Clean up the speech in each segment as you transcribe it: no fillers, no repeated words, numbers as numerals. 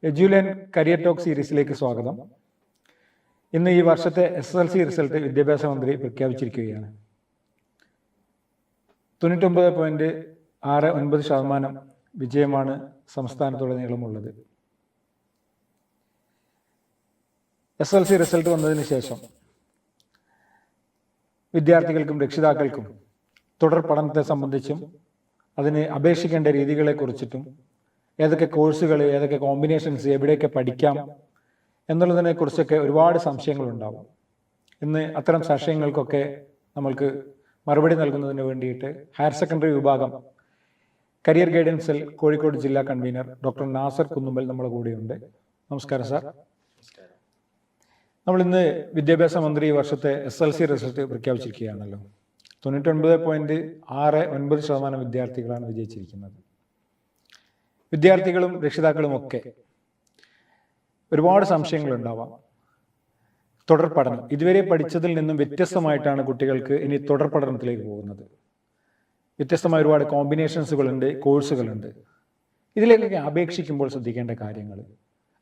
എജ്യുലൈൻ career talk സീരീസിലേക്ക് സ്വാഗതം. ഇന്ന് ഈ വർഷത്തെ SSLC റിസൾട്ട് വിദ്യാഭ്യാസ മന്ത്രി പ്രഖ്യാപിച്ചിരിക്കുകയാണ്. 99.69% വിജയമാണ് സംസ്ഥാനത്തുടനീളമുള്ളത്. SSLC റിസൾട്ട് വന്നതിന് ശേഷം വിദ്യാർത്ഥികൾക്കും രക്ഷിതാക്കൾക്കും തുടർ പഠനത്തെ സംബന്ധിച്ചും അതിന് അപേക്ഷിക്കേണ്ട രീതികളെക്കുറിച്ചിട്ടും ഏതൊക്കെ കോഴ്സുകൾ, ഏതൊക്കെ കോമ്പിനേഷൻസ്, എവിടെയൊക്കെ പഠിക്കാം എന്നുള്ളതിനെ കുറിച്ചൊക്കെ ഒരുപാട് സംശയങ്ങളുണ്ടാവും. ഇന്ന് അത്തരം സംശയങ്ങൾക്കൊക്കെ നമ്മൾക്ക് മറുപടി നൽകുന്നതിന് വേണ്ടിയിട്ട് ഹയർ സെക്കൻഡറി വിഭാഗം കരിയർ ഗൈഡൻസ് സെൽ കോഴിക്കോട് ജില്ലാ കൺവീനർ ഡോക്ടർ നാസർ കുന്നുമ്പൽ നമ്മുടെ കൂടെയുണ്ട്. നമസ്കാരം സാർ. നമ്മൾ ഇന്ന് വിദ്യാഭ്യാസ മന്ത്രി ഈ വർഷത്തെ SSLC റിസൾട്ട് പ്രഖ്യാപിച്ചിരിക്കുകയാണല്ലോ. 99.69% വിദ്യാർത്ഥികളാണ് വിജയിച്ചിരിക്കുന്നത്. വിദ്യാർത്ഥികളും രക്ഷിതാക്കളും ഒക്കെ ഒരുപാട് സംശയങ്ങളുണ്ടാവാം. തുടർ പഠനം ഇതുവരെ പഠിച്ചതിൽ നിന്നും വ്യത്യസ്തമായിട്ടാണ് കുട്ടികൾക്ക് ഇനി തുടർ പഠനത്തിലേക്ക് പോകുന്നത്. വ്യത്യസ്തമായ ഒരുപാട് കോമ്പിനേഷൻസുകളുണ്ട്, കോഴ്സുകളുണ്ട്. ഇതിലേക്കൊക്കെ അപേക്ഷിക്കുമ്പോൾ ശ്രദ്ധിക്കേണ്ട കാര്യങ്ങൾ,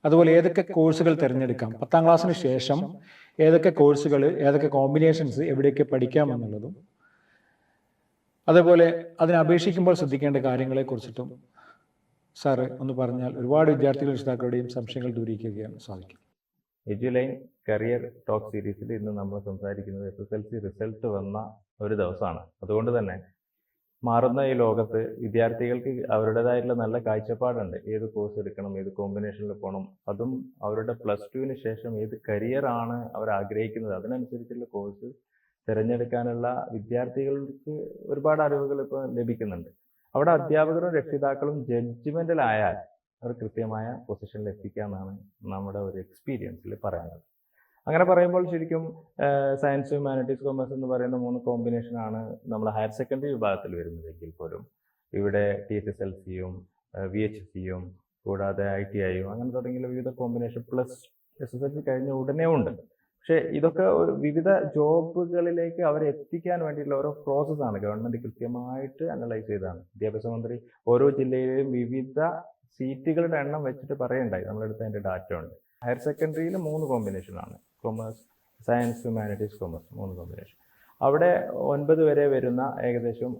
അതുപോലെ ഏതൊക്കെ കോഴ്സുകൾ തിരഞ്ഞെടുക്കാം, 10ാം ക്ലാസ്സിന് ശേഷം ഏതൊക്കെ കോഴ്സുകൾ, ഏതൊക്കെ കോമ്പിനേഷൻസ്, എവിടെയൊക്കെ പഠിക്കാം എന്നുള്ളതും, അതേപോലെ അതിനെ അപേക്ഷിക്കുമ്പോൾ ശ്രദ്ധിക്കേണ്ട കാര്യങ്ങളെ കുറിച്ചിട്ടും സാറ് ഒന്ന് പറഞ്ഞാൽ ഒരുപാട് വിദ്യാർത്ഥികളും രക്ഷിതാക്കളുടെയും സംശയങ്ങൾ ദൂരീകരിക്കാൻ സാധിക്കും. എജ്യുലൈൻ കരിയർ ടോക്ക് സീരീസിൽ ഇന്ന് നമ്മൾ സംസാരിക്കുന്നത് SSLC റിസൾട്ട് വന്ന ഒരു ദിവസമാണ്. അതുകൊണ്ട് തന്നെ മാറുന്ന ഈ ലോകത്ത് വിദ്യാർത്ഥികൾക്ക് അവരുടേതായിട്ടുള്ള നല്ല കാഴ്ചപ്പാടുണ്ട്. ഏത് കോഴ്സ് എടുക്കണം, ഏത് കോമ്പിനേഷനിൽ പോകണം, അതും അവരുടെ +2 ശേഷം ഏത് കരിയറാണ് അവർ ആഗ്രഹിക്കുന്നത് അതിനനുസരിച്ചുള്ള കോഴ്സ് തിരഞ്ഞെടുക്കാനുള്ള വിദ്യാർത്ഥികൾക്ക് ഒരുപാട് അറിവുകൾ ഇപ്പോൾ ലഭിക്കുന്നുണ്ട്. അവിടെ അധ്യാപകരും രക്ഷിതാക്കളും ജഡ്ജ്മെന്റിലായാൽ അവർ കൃത്യമായ പൊസിഷനിൽ എത്തിക്കാമെന്നാണ് നമ്മുടെ ഒരു എക്സ്പീരിയൻസിൽ പറയുന്നത്. അങ്ങനെ പറയുമ്പോൾ ശരിക്കും സയൻസ്, ഹ്യൂമാനിറ്റീസ്, കൊമേഴ്സ് എന്ന് പറയുന്ന 3 കോമ്പിനേഷനാണ് നമ്മുടെ ഹയർ സെക്കൻഡറി വിഭാഗത്തിൽ വരുന്നതെങ്കിൽ പോലും ഇവിടെ TSSLCയും VHSCയും കൂടാതെ ITIയും അങ്ങനെ തുടങ്ങിയ വിവിധ കോമ്പിനേഷൻ പ്ലസ് SSLC കഴിഞ്ഞ ഉടനെ ഉണ്ട്. പക്ഷേ ഇതൊക്കെ വിവിധ ജോബുകളിലേക്ക് അവരെ എത്തിക്കാൻ വേണ്ടിയിട്ടുള്ള ഓരോ പ്രോസസ്സാണ് ഗവൺമെന്റ് കൃത്യമായിട്ട് അനലൈസ് ചെയ്തതാണ്. വിദ്യാഭ്യാസ മന്ത്രി ഓരോ ജില്ലയിലെയും വിവിധ സീറ്റുകളുടെ എണ്ണം വെച്ചിട്ട് പറയുണ്ടായി. നമ്മളെടുത്ത് അതിൻ്റെ ഡാറ്റ ഉണ്ട്. ഹയർ സെക്കൻഡറിയിൽ 3 കോമ്പിനേഷനാണ്, commerce, science, humanities, commerce 3 combination. അവിടെ 9 വരെ വരുന്ന ഏകദേശം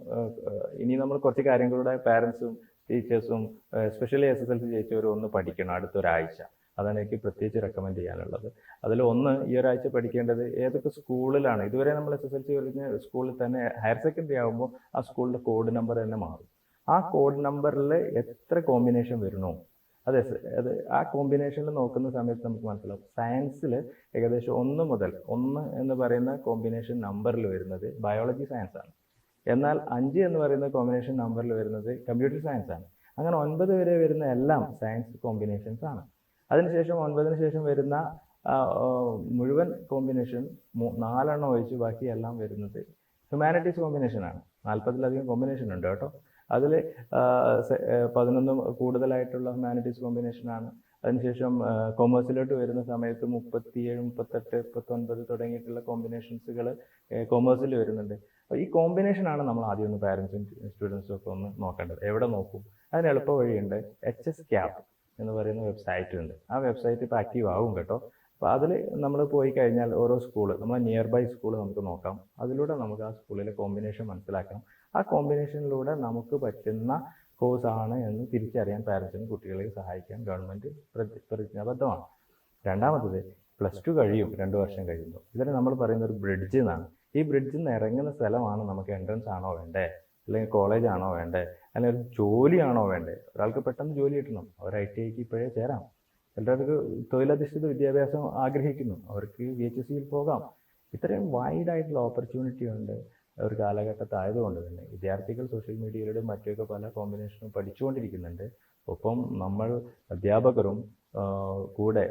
ഇനി നമ്മൾ കുറച്ച് കാര്യങ്ങളുടെ പാരൻസും ടീച്ചേഴ്സും എസ്പെഷ്യലി SSLC ജയിച്ചവർ ഒന്ന് പഠിക്കണം അടുത്തൊരാഴ്ച. അതാണ് എനിക്ക് പ്രത്യേകിച്ച് റെക്കമെൻഡ് ചെയ്യാനുള്ളത്. അതിൽ ഒന്ന്, ഈ ഒരാഴ്ച പഠിക്കേണ്ടത് ഏതൊക്കെ സ്കൂളിലാണ്. ഇതുവരെ നമ്മൾ SSLC കഴിഞ്ഞ സ്കൂളിൽ തന്നെ ഹയർ സെക്കൻഡറി ആകുമ്പോൾ ആ സ്കൂളിൻ്റെ കോഡ് നമ്പർ തന്നെ മാറും. ആ കോഡ് നമ്പറിൽ എത്ര കോമ്പിനേഷൻ വരുന്നു, അത് ആ കോമ്പിനേഷനിൽ നോക്കുന്ന സമയത്ത് നമുക്ക് മനസ്സിലാവും. സയൻസിൽ ഏകദേശം 1 മുതൽ 1 എന്ന് പറയുന്ന കോമ്പിനേഷൻ നമ്പറിൽ വരുന്നത് ബയോളജി സയൻസ് ആണ്. എന്നാൽ 5 എന്ന് പറയുന്ന കോമ്പിനേഷൻ നമ്പറിൽ വരുന്നത് കമ്പ്യൂട്ടർ സയൻസ് ആണ്. അങ്ങനെ 9 വരെ വരുന്ന എല്ലാം സയൻസ് കോമ്പിനേഷൻസ് ആണ്. അതിനുശേഷം 9ന് ശേഷം വരുന്ന മുഴുവൻ കോമ്പിനേഷൻ 4 എണ്ണം ഒഴിച്ച് ബാക്കി എല്ലാം വരുന്നത് ഹ്യൂമാനിറ്റീസ് കോമ്പിനേഷനാണ്. 40-ലധികം കോമ്പിനേഷൻ ഉണ്ട് കേട്ടോ. അതിൽ 11 കൂടുതലായിട്ടുള്ള ഹ്യൂമാനിറ്റീസ് കോമ്പിനേഷനാണ്. അതിനുശേഷം കൊമേഴ്സിലോട്ട് വരുന്ന സമയത്ത് 37, 38, 39 തുടങ്ങിയിട്ടുള്ള കോമ്പിനേഷൻസുകൾ കൊമേഴ്സിൽ വരുന്നുണ്ട്. ഈ കോമ്പിനേഷനാണ് നമ്മൾ ആദ്യം ഒന്ന് പാരൻസും സ്റ്റുഡൻസും ഒക്കെ ഒന്ന് നോക്കേണ്ടത്. എവിടെ നോക്കും? അതിന് എളുപ്പ വഴിയുണ്ട്. HSCAP എന്ന് പറയുന്ന വെബ്സൈറ്റ് ഉണ്ട്. ആ വെബ്സൈറ്റ് ഇപ്പോൾ ആക്റ്റീവ് ആവും കേട്ടോ. അപ്പോൾ അതിൽ നമ്മൾ പോയി കഴിഞ്ഞാൽ ഓരോ സ്കൂള്, നമ്മളെ നിയർ ബൈ സ്കൂൾ നമുക്ക് നോക്കാം. അതിലൂടെ നമുക്ക് ആ സ്കൂളിലെ കോമ്പിനേഷൻ മനസ്സിലാക്കണം. ആ കോമ്പിനേഷനിലൂടെ നമുക്ക് പറ്റുന്ന കോഴ്സാണ് എന്ന് തിരിച്ചറിയാൻ പാരൻസിനും കുട്ടികളെ സഹായിക്കാൻ ഗവൺമെൻറ് പ്രതിജ്ഞാബദ്ധമാണ്. രണ്ടാമത്തത്, +2 കഴിയും 2 വർഷം കഴിയുമ്പോൾ. ഇതിന് നമ്മൾ പറയുന്ന ഒരു ബ്രിഡ്ജ് എന്നാണ്. ഈ ബ്രിഡ്ജിൽ നിന്ന് ഇറങ്ങുന്ന സ്ഥലമാണ് നമുക്ക് എൻട്രൻസ് ആണോ വേണ്ടേ, അല്ലെങ്കിൽ കോളേജ് ആണോ വേണ്ടേ, അല്ലെങ്കിൽ ഒരു ജോലിയാണോ വേണ്ടേ. ഒരാൾക്ക് പെട്ടെന്ന് ജോലി കിട്ടണം, അവർ ITIക്ക് ഇപ്പോഴേ ചേരാം. ചിലർക്ക് തൊഴിലധിഷ്ഠിത വിദ്യാഭ്യാസം ആഗ്രഹിക്കുന്നു, അവർക്ക് VHSCയിൽ പോകാം. ഇത്രയും വൈഡായിട്ടുള്ള ഓപ്പർച്യൂണിറ്റി ഉണ്ട് ഒരു കാലഘട്ടത്തായതുകൊണ്ട് തന്നെ വിദ്യാർത്ഥികൾ സോഷ്യൽ മീഡിയയിലൂടെ മറ്റൊക്കെ പല കോമ്പിനേഷനും പഠിച്ചുകൊണ്ടിരിക്കുന്നുണ്ട്. ഒപ്പം നമ്മൾ അധ്യാപകരും കൂടെ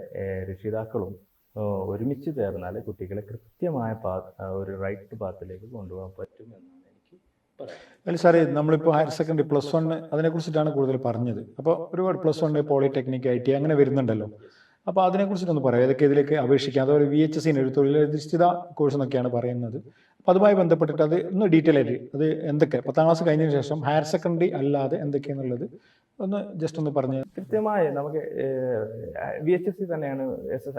രക്ഷിതാക്കളും ഒരുമിച്ച് ചേർന്നാൽ കുട്ടികളെ കൃത്യമായ ഒരു റൈറ്റ് പാത്തിലേക്ക് കൊണ്ടുപോകാൻ പറ്റുമെന്നാണ് എനിക്ക് പറയാം. അല്ല സാറേ, നമ്മളിപ്പോൾ ഹയർ സെക്കൻഡറി +1 അതിനെക്കുറിച്ചിട്ടാണ് കൂടുതൽ പറഞ്ഞത്. അപ്പോൾ ഒരുപാട് +1 പോളിടെക്നിക്, ITI അങ്ങനെ വരുന്നുണ്ടല്ലോ. അപ്പോൾ അതിനെക്കുറിച്ചിട്ടൊന്ന് പറയാം. ഏതൊക്കെ ഇതിലേക്ക് അപേക്ഷിക്കാം. അതുപോലെ VHSCന് ഒരു തൊഴിലധിഷ്ഠിത കോഴ്സ് എന്നൊക്കെയാണ് പറയുന്നത്. അപ്പോൾ അതുമായി ബന്ധപ്പെട്ടിട്ട് അത് ഒന്ന് ഡീറ്റെയിൽ ആയിട്ട് അത് എന്തൊക്കെ 10ാം ക്ലാസ് കഴിഞ്ഞതിന് ശേഷം ഹയർ സെക്കൻഡറി അല്ലാതെ എന്തൊക്കെയാണെന്നുള്ളത് ഒന്ന് ജസ്റ്റ് ഒന്ന് പറഞ്ഞ്. കൃത്യമായി നമുക്ക് VHSC തന്നെയാണ്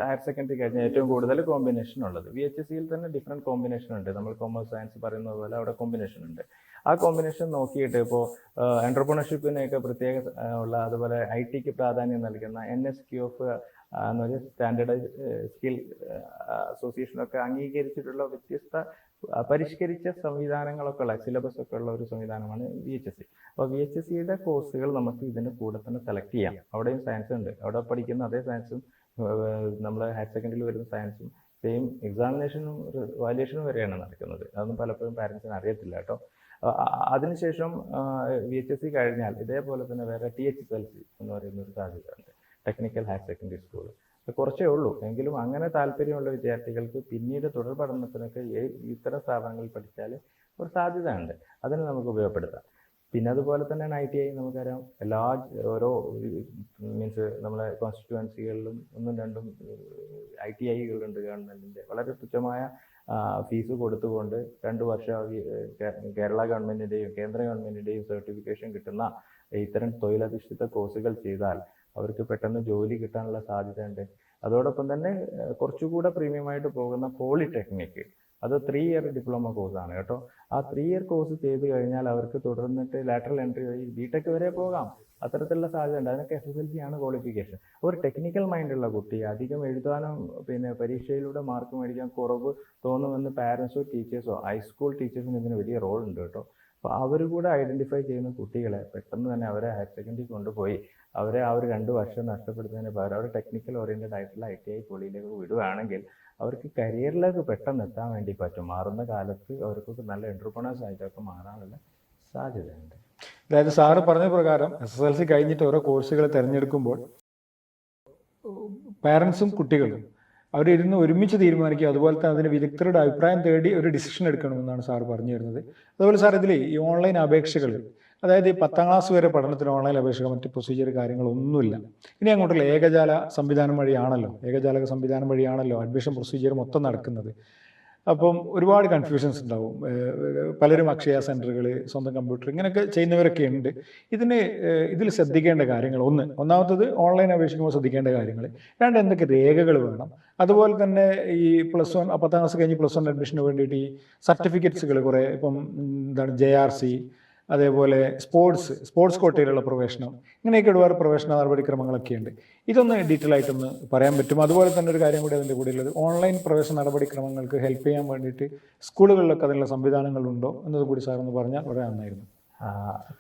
ഹയർ സെക്കൻഡറി കഴിഞ്ഞ ഏറ്റവും കൂടുതൽ കോമ്പിനേഷൻ ഉള്ളത്. VHSCയിൽ തന്നെ ഡിഫറെൻറ്റ് കോമ്പിനേഷൻ ഉണ്ട്. നമ്മൾ കൊമേഴ്സ് സയൻസ് പറയുന്നത് പോലെ അവിടെ കോമ്പിനേഷൻ ഉണ്ട്. ആ കോമ്പിനേഷൻ നോക്കിയിട്ട് ഇപ്പോൾ എൻ്റർപ്രണർഷിപ്പിനെയൊക്കെ പ്രത്യേക ഉള്ള, അതുപോലെ IT പ്രാധാന്യം നൽകുന്ന NSQF എന്ന് പറഞ്ഞാൽ സ്റ്റാൻഡേർഡ് സ്കിൽ അസോസിയേഷനൊക്കെ അംഗീകരിച്ചിട്ടുള്ള വ്യത്യസ്ത പരിഷ്കരിച്ച സംവിധാനങ്ങളൊക്കെ ഉള്ള സിലബസ് ഒക്കെ ഉള്ള ഒരു സംവിധാനമാണ് VHSC. അപ്പോൾ VHSCയുടെ കോഴ്സുകൾ നമുക്ക് ഇതിൻ്റെ കൂടെ തന്നെ സെലക്ട് ചെയ്യാം. അവിടെയും സയൻസ് ഉണ്ട്. അവിടെ പഠിക്കുന്ന അതേ സയൻസും നമ്മൾ ഹയർ സെക്കൻഡറിയിൽ വരുന്ന സയൻസും സെയിം എക്സാമിനേഷനും വാല്യുവേഷനും വരെയാണ് നടക്കുന്നത്. അതൊന്നും പലപ്പോഴും പാരൻസിന് അറിയത്തില്ല കേട്ടോ. അതിനുശേഷം VHSC കഴിഞ്ഞാൽ ഇതേപോലെ തന്നെ വേറെ THSLC എന്ന് പറയുന്ന ഒരു സാധ്യത ഉണ്ട്, ടെക്നിക്കൽ ഹയർ സെക്കൻഡറി സ്കൂൾ. കുറച്ചേ ഉള്ളൂ, എങ്കിലും അങ്ങനെ താല്പര്യമുള്ള വിദ്യാർത്ഥികൾക്ക് പിന്നീട് തുടർ പഠനത്തിനൊക്കെ ഇത്തരം സ്ഥാപനങ്ങളിൽ പഠിച്ചാൽ ഒരു സാധ്യത ഉണ്ട്. അതിന് നമുക്ക് ഉപയോഗപ്പെടുത്താം. പിന്നെ അതുപോലെ തന്നെയാണ് ITI. നമുക്കറിയാം എല്ലാ മീൻസ് നമ്മളെ കോൺസ്റ്റിറ്റ്യുവൻസികളിലും 1-2 ITIകളുണ്ട് ഗവൺമെൻറ്റിൻ്റെ. വളരെ തുച്ഛമായ ഫീസ് കൊടുത്തുകൊണ്ട് 2 വർഷം കേരള ഗവൺമെൻറ്റിൻ്റെയും കേന്ദ്ര ഗവൺമെൻറ്റിൻ്റെയും സർട്ടിഫിക്കേഷൻ കിട്ടുന്ന ഇത്തരം തൊഴിലധിഷ്ഠിത കോഴ്സുകൾ ചെയ്താൽ അവർക്ക് പെട്ടെന്ന് ജോലി കിട്ടാനുള്ള സാധ്യതയുണ്ട്. അതോടൊപ്പം തന്നെ കുറച്ചുകൂടെ പ്രീമിയമായിട്ട് പോകുന്ന പോളിടെക്നിക്, അത് 3 ഇയർ ഡിപ്ലോമ കോഴ്സാണ് കേട്ടോ. ആ 3 ഇയർ കോഴ്സ് ചെയ്ത് കഴിഞ്ഞാൽ അവർക്ക് തുടർന്നിട്ട് ലാറ്ററൽ എൻട്രി വഴി BTech വരെ പോകാം. അത്തരത്തിലുള്ള സാധ്യത ഉണ്ട്. അതിനൊക്കെ SSLC ആണ് ക്വാളിഫിക്കേഷൻ. ഒരു ടെക്നിക്കൽ മൈൻഡുള്ള കുട്ടി അധികം എഴുതാനും പിന്നെ പരീക്ഷയിലൂടെ മാർക്ക് മേടിക്കാൻ കുറവ് തോന്നുമെന്ന് പാരൻസോ ടീച്ചേഴ്സോ ഹൈസ്കൂൾ ടീച്ചേഴ്സിന് ഇതിന് വലിയ റോൾ ഉണ്ട് കേട്ടോ. അപ്പോൾ അവർ കൂടെ ഐഡൻറ്റിഫൈ ചെയ്യുന്ന കുട്ടികളെ പെട്ടെന്ന് തന്നെ അവരെ ഹയർ സെക്കൻഡറി കൊണ്ടുപോയി അവരെ ആ ഒരു 2 വർഷം നഷ്ടപ്പെടുത്തുന്നതിന് പകരം അവർ ടെക്നിക്കൽ ഓറിയൻറ്റഡ് ആയിട്ടുള്ള ITI പോളിയിലേക്ക് വിടുകയാണെങ്കിൽ അവർക്ക് കരിയറിലേക്ക് പെട്ടെന്ന് എത്താൻ വേണ്ടി പറ്റും. മാറുന്ന കാലത്ത് അവർക്കൊക്കെ നല്ല എൻ്റർപ്രണേഴ്സ് ആയിട്ടൊക്കെ മാറാനുള്ള സാധ്യതയുണ്ട്. അതായത് സാറ് പറഞ്ഞ പ്രകാരം SSLC കഴിഞ്ഞിട്ട് ഓരോ കോഴ്സുകൾ തിരഞ്ഞെടുക്കുമ്പോൾ പാരൻസും കുട്ടികളും അവരിരുന്ന് ഒരുമിച്ച് തീരുമാനിക്കുക, അതുപോലെ തന്നെ അതിന് വിദഗ്ധരുടെ അഭിപ്രായം തേടി ഒരു ഡിസിഷൻ എടുക്കണമെന്നാണ് സാർ പറഞ്ഞു തരുന്നത്. അതുപോലെ സാർ ഇതിൽ ഈ ഓൺലൈൻ അപേക്ഷകൾ, അതായത് 10ാം ക്ലാസ് വരെ പഠനത്തിന് ഓൺലൈൻ അപേക്ഷകൾ, മറ്റ് പ്രൊസീജിയർ കാര്യങ്ങളൊന്നുമില്ല. ഇനി അങ്ങോട്ടുള്ള ഏകജാല സംവിധാനം വഴിയാണല്ലോ അഡ്മിഷൻ പ്രൊസീജിയർ മൊത്തം നടക്കുന്നത്. അപ്പം ഒരുപാട് കൺഫ്യൂഷൻസ് ഉണ്ടാവും. പലരും അക്ഷയ സെൻറ്ററുകൾ, സ്വന്തം കമ്പ്യൂട്ടർ ഇങ്ങനെയൊക്കെ ചെയ്യുന്നവരൊക്കെ ഉണ്ട്. ഇതിൽ ശ്രദ്ധിക്കേണ്ട കാര്യങ്ങൾ, ഒന്നാമത്തത് ഓൺലൈൻ അപേക്ഷിക്കുമ്പോൾ ശ്രദ്ധിക്കേണ്ട കാര്യങ്ങൾ. 2, എന്തൊക്കെ രേഖകൾ വേണം. അതുപോലെ തന്നെ ഈ +1 10ാം ക്ലാസ് കഴിഞ്ഞ് +1 അഡ്മിഷന് വേണ്ടിയിട്ട് ഈ സർട്ടിഫിക്കറ്റ്സുകൾ കുറേ, ഇപ്പം JRC, അതേപോലെ സ്പോർട്സ് കോട്ടയിലുള്ള പ്രവേശനം, ഇങ്ങനെയൊക്കെ ഒരുപാട് പ്രവേശന നടപടിക്രമങ്ങളൊക്കെ ഉണ്ട്. ഇതൊന്ന് ഡീറ്റെയിൽ ആയിട്ടൊന്ന് പറയാൻ പറ്റും. അതുപോലെ തന്നെ ഒരു കാര്യം കൂടി അതിൻ്റെ കൂടെ ഉള്ളത്, ഓൺലൈൻ പ്രവേശന നടപടിക്രമങ്ങൾക്ക് ഹെൽപ്പ് ചെയ്യാൻ വേണ്ടിയിട്ട് സ്കൂളുകളിലൊക്കെ അതിനുള്ള സംവിധാനങ്ങളുണ്ടോ എന്നത് കൂടി സാർ ഒന്ന് പറഞ്ഞാൽ വളരെ നന്നായിരുന്നു.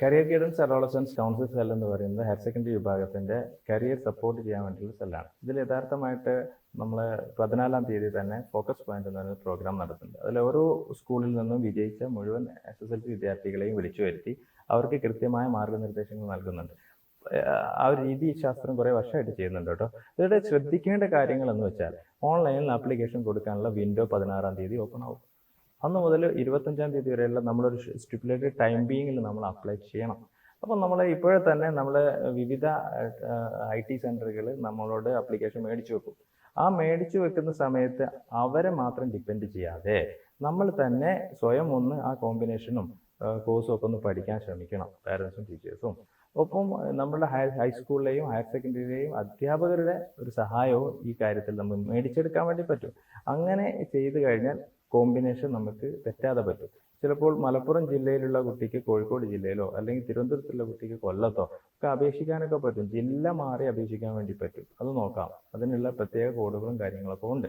Career guidance adolescence council cell എന്ന് പറയുന്നത് ഹയർ സെക്കൻഡറി വിഭാഗത്തിൻ്റെ കരിയർ സപ്പോർട്ട് ചെയ്യാൻ വേണ്ടിയുള്ള സെല്ലാണ്. ഇതിൽ യഥാർത്ഥമായിട്ട് നമ്മൾ 14-ാം തീയതി തന്നെ ഫോക്കസ് പോയിന്റ് എന്ന് പറയുന്ന പ്രോഗ്രാം നടത്തുന്നുണ്ട്. അതിൽ ഓരോ സ്കൂളിൽ നിന്നും വിജയിച്ച മുഴുവൻ SSLC വിദ്യാർത്ഥികളെയും വിളിച്ചു വരുത്തി അവർക്ക് കൃത്യമായ മാർഗനിർദ്ദേശങ്ങൾ നൽകുന്നുണ്ട്. ആ ഒരു രീതിശാസ്ത്രം കുറേ വർഷമായിട്ട് ചെയ്യുന്നുണ്ട് കേട്ടോ. ഇതിവിടെ ശ്രദ്ധിക്കേണ്ട കാര്യങ്ങൾ എന്ന് വെച്ചാൽ, ഓൺലൈനിൽ ആപ്ലിക്കേഷൻ കൊടുക്കാനുള്ള വിൻഡോ 16-ാം തീയതി ഓപ്പൺ ആവും. അന്ന് മുതൽ 25-ാം തീയതി വരെയുള്ള നമ്മളൊരു സ്റ്റിപ്പുലേറ്റഡ് ടൈം ബീയിങ്ങിൽ നമ്മൾ അപ്ലൈ ചെയ്യണം. അപ്പോൾ നമ്മൾ ഇപ്പോഴേ തന്നെ നമ്മൾ വിവിധ IT സെൻറ്ററുകൾ നമ്മളോട് ആപ്ലിക്കേഷൻ മേടിച്ചു വെക്കും. ആ മേടിച്ചു വെക്കുന്ന സമയത്ത് അവരെ മാത്രം ഡിപ്പെൻഡ് ചെയ്യാതെ നമ്മൾ തന്നെ സ്വയം ഒന്ന് ആ കോമ്പിനേഷനും കോഴ്സും ഒക്കെ ഒന്ന് പഠിക്കാൻ ശ്രമിക്കണം, പാരൻസും ടീച്ചേഴ്സും. ഒപ്പം നമ്മുടെ ഹൈസ്കൂളിലെയും ഹയർ സെക്കൻഡറിയിലെയും അധ്യാപകരുടെ ഒരു സഹായവും ഈ കാര്യത്തിൽ നമ്മൾ മേടിച്ചെടുക്കാൻ വേണ്ടി പറ്റും. അങ്ങനെ ചെയ്തു കഴിഞ്ഞാൽ കോമ്പിനേഷൻ നമുക്ക് തെറ്റാതെ പറ്റും. ചിലപ്പോൾ മലപ്പുറം ജില്ലയിലുള്ള കുട്ടിക്ക് കോഴിക്കോട് ജില്ലയിലോ അല്ലെങ്കിൽ തിരുവനന്തപുരത്തുള്ള കുട്ടിക്ക് കൊല്ലത്തോ ഒക്കെ അപേക്ഷിക്കാനൊക്കെ പറ്റും. ജില്ല മാറി അപേക്ഷിക്കാൻ വേണ്ടി പറ്റും. അത് നോക്കാം. അതിനുള്ള പ്രത്യേക കോഡുകളും കാര്യങ്ങളൊക്കെ ഉണ്ട്.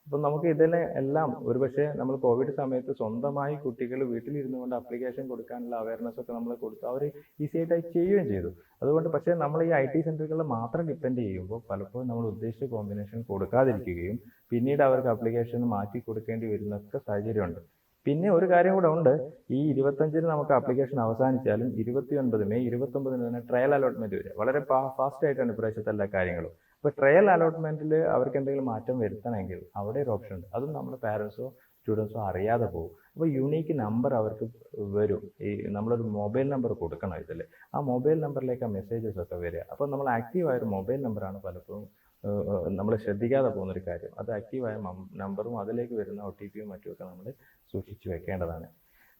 അപ്പം നമുക്ക് ഇതിനെ എല്ലാം, ഒരുപക്ഷെ നമ്മൾ കോവിഡ് സമയത്ത് സ്വന്തമായി കുട്ടികൾ വീട്ടിലിരുന്നു കൊണ്ട് ആപ്ലിക്കേഷൻ കൊടുക്കാനുള്ള അവയർനെസ് ഒക്കെ നമ്മൾ കൊടുത്തു, അവർ ഈസി ആയിട്ട് ചെയ്യുകയും ചെയ്തു. അതുകൊണ്ട് പക്ഷേ നമ്മൾ ഈ IT സെൻറ്ററുകളിൽ മാത്രം ഡിപ്പെൻഡ് ചെയ്യുമ്പോൾ പലപ്പോഴും നമ്മൾ ഉദ്ദേശിച്ച കോമ്പിനേഷൻ കൊടുക്കാതിരിക്കുകയും പിന്നീട് അവർക്ക് ആപ്ലിക്കേഷൻ മാറ്റി കൊടുക്കേണ്ടി വരുന്നൊക്കെ സാഹചര്യമുണ്ട്. പിന്നെ ഒരു കാര്യം കൂടെ ഉണ്ട്, ഈ 25-ന് നമുക്ക് ആപ്ലിക്കേഷൻ അവസാനിച്ചാലും 29 മെയ് 29-ന് തന്നെ ട്രയൽ അലോട്ട്മെന്റ് വരിക. വളരെ ഫാസ്റ്റ് ആയിട്ടാണ് ഇപ്രാവശ്യത്തെ എല്ലാ കാര്യങ്ങളും. അപ്പോൾ ട്രയൽ അലോട്ട്മെന്റിൽ അവർക്ക് എന്തെങ്കിലും മാറ്റം വരുത്തണമെങ്കിൽ അവിടെ ഒരു ഓപ്ഷൻ ഉണ്ട്. അതും നമ്മുടെ പാരൻസോ സ്റ്റുഡൻസോ അറിയാതെ പോകും. അപ്പോൾ യൂണീക്ക് നമ്പർ അവർക്ക് വരും. ഈ നമ്മളൊരു മൊബൈൽ നമ്പർ കൊടുക്കണം ഇതിൽ. ആ മൊബൈൽ നമ്പറിലേക്ക് ആ മെസ്സേജസ് ഒക്കെ വരിക. അപ്പോൾ നമ്മൾ ആക്റ്റീവായൊരു മൊബൈൽ നമ്പറാണ് പലപ്പോഴും നമ്മൾ ശ്രദ്ധിക്കാതെ പോകുന്നൊരു കാര്യം. അത് ആക്റ്റീവായ നമ്പറും അതിലേക്ക് വരുന്ന OTPയും മറ്റുമൊക്കെ നമ്മൾ സൂക്ഷിച്ചു വെക്കേണ്ടതാണ്.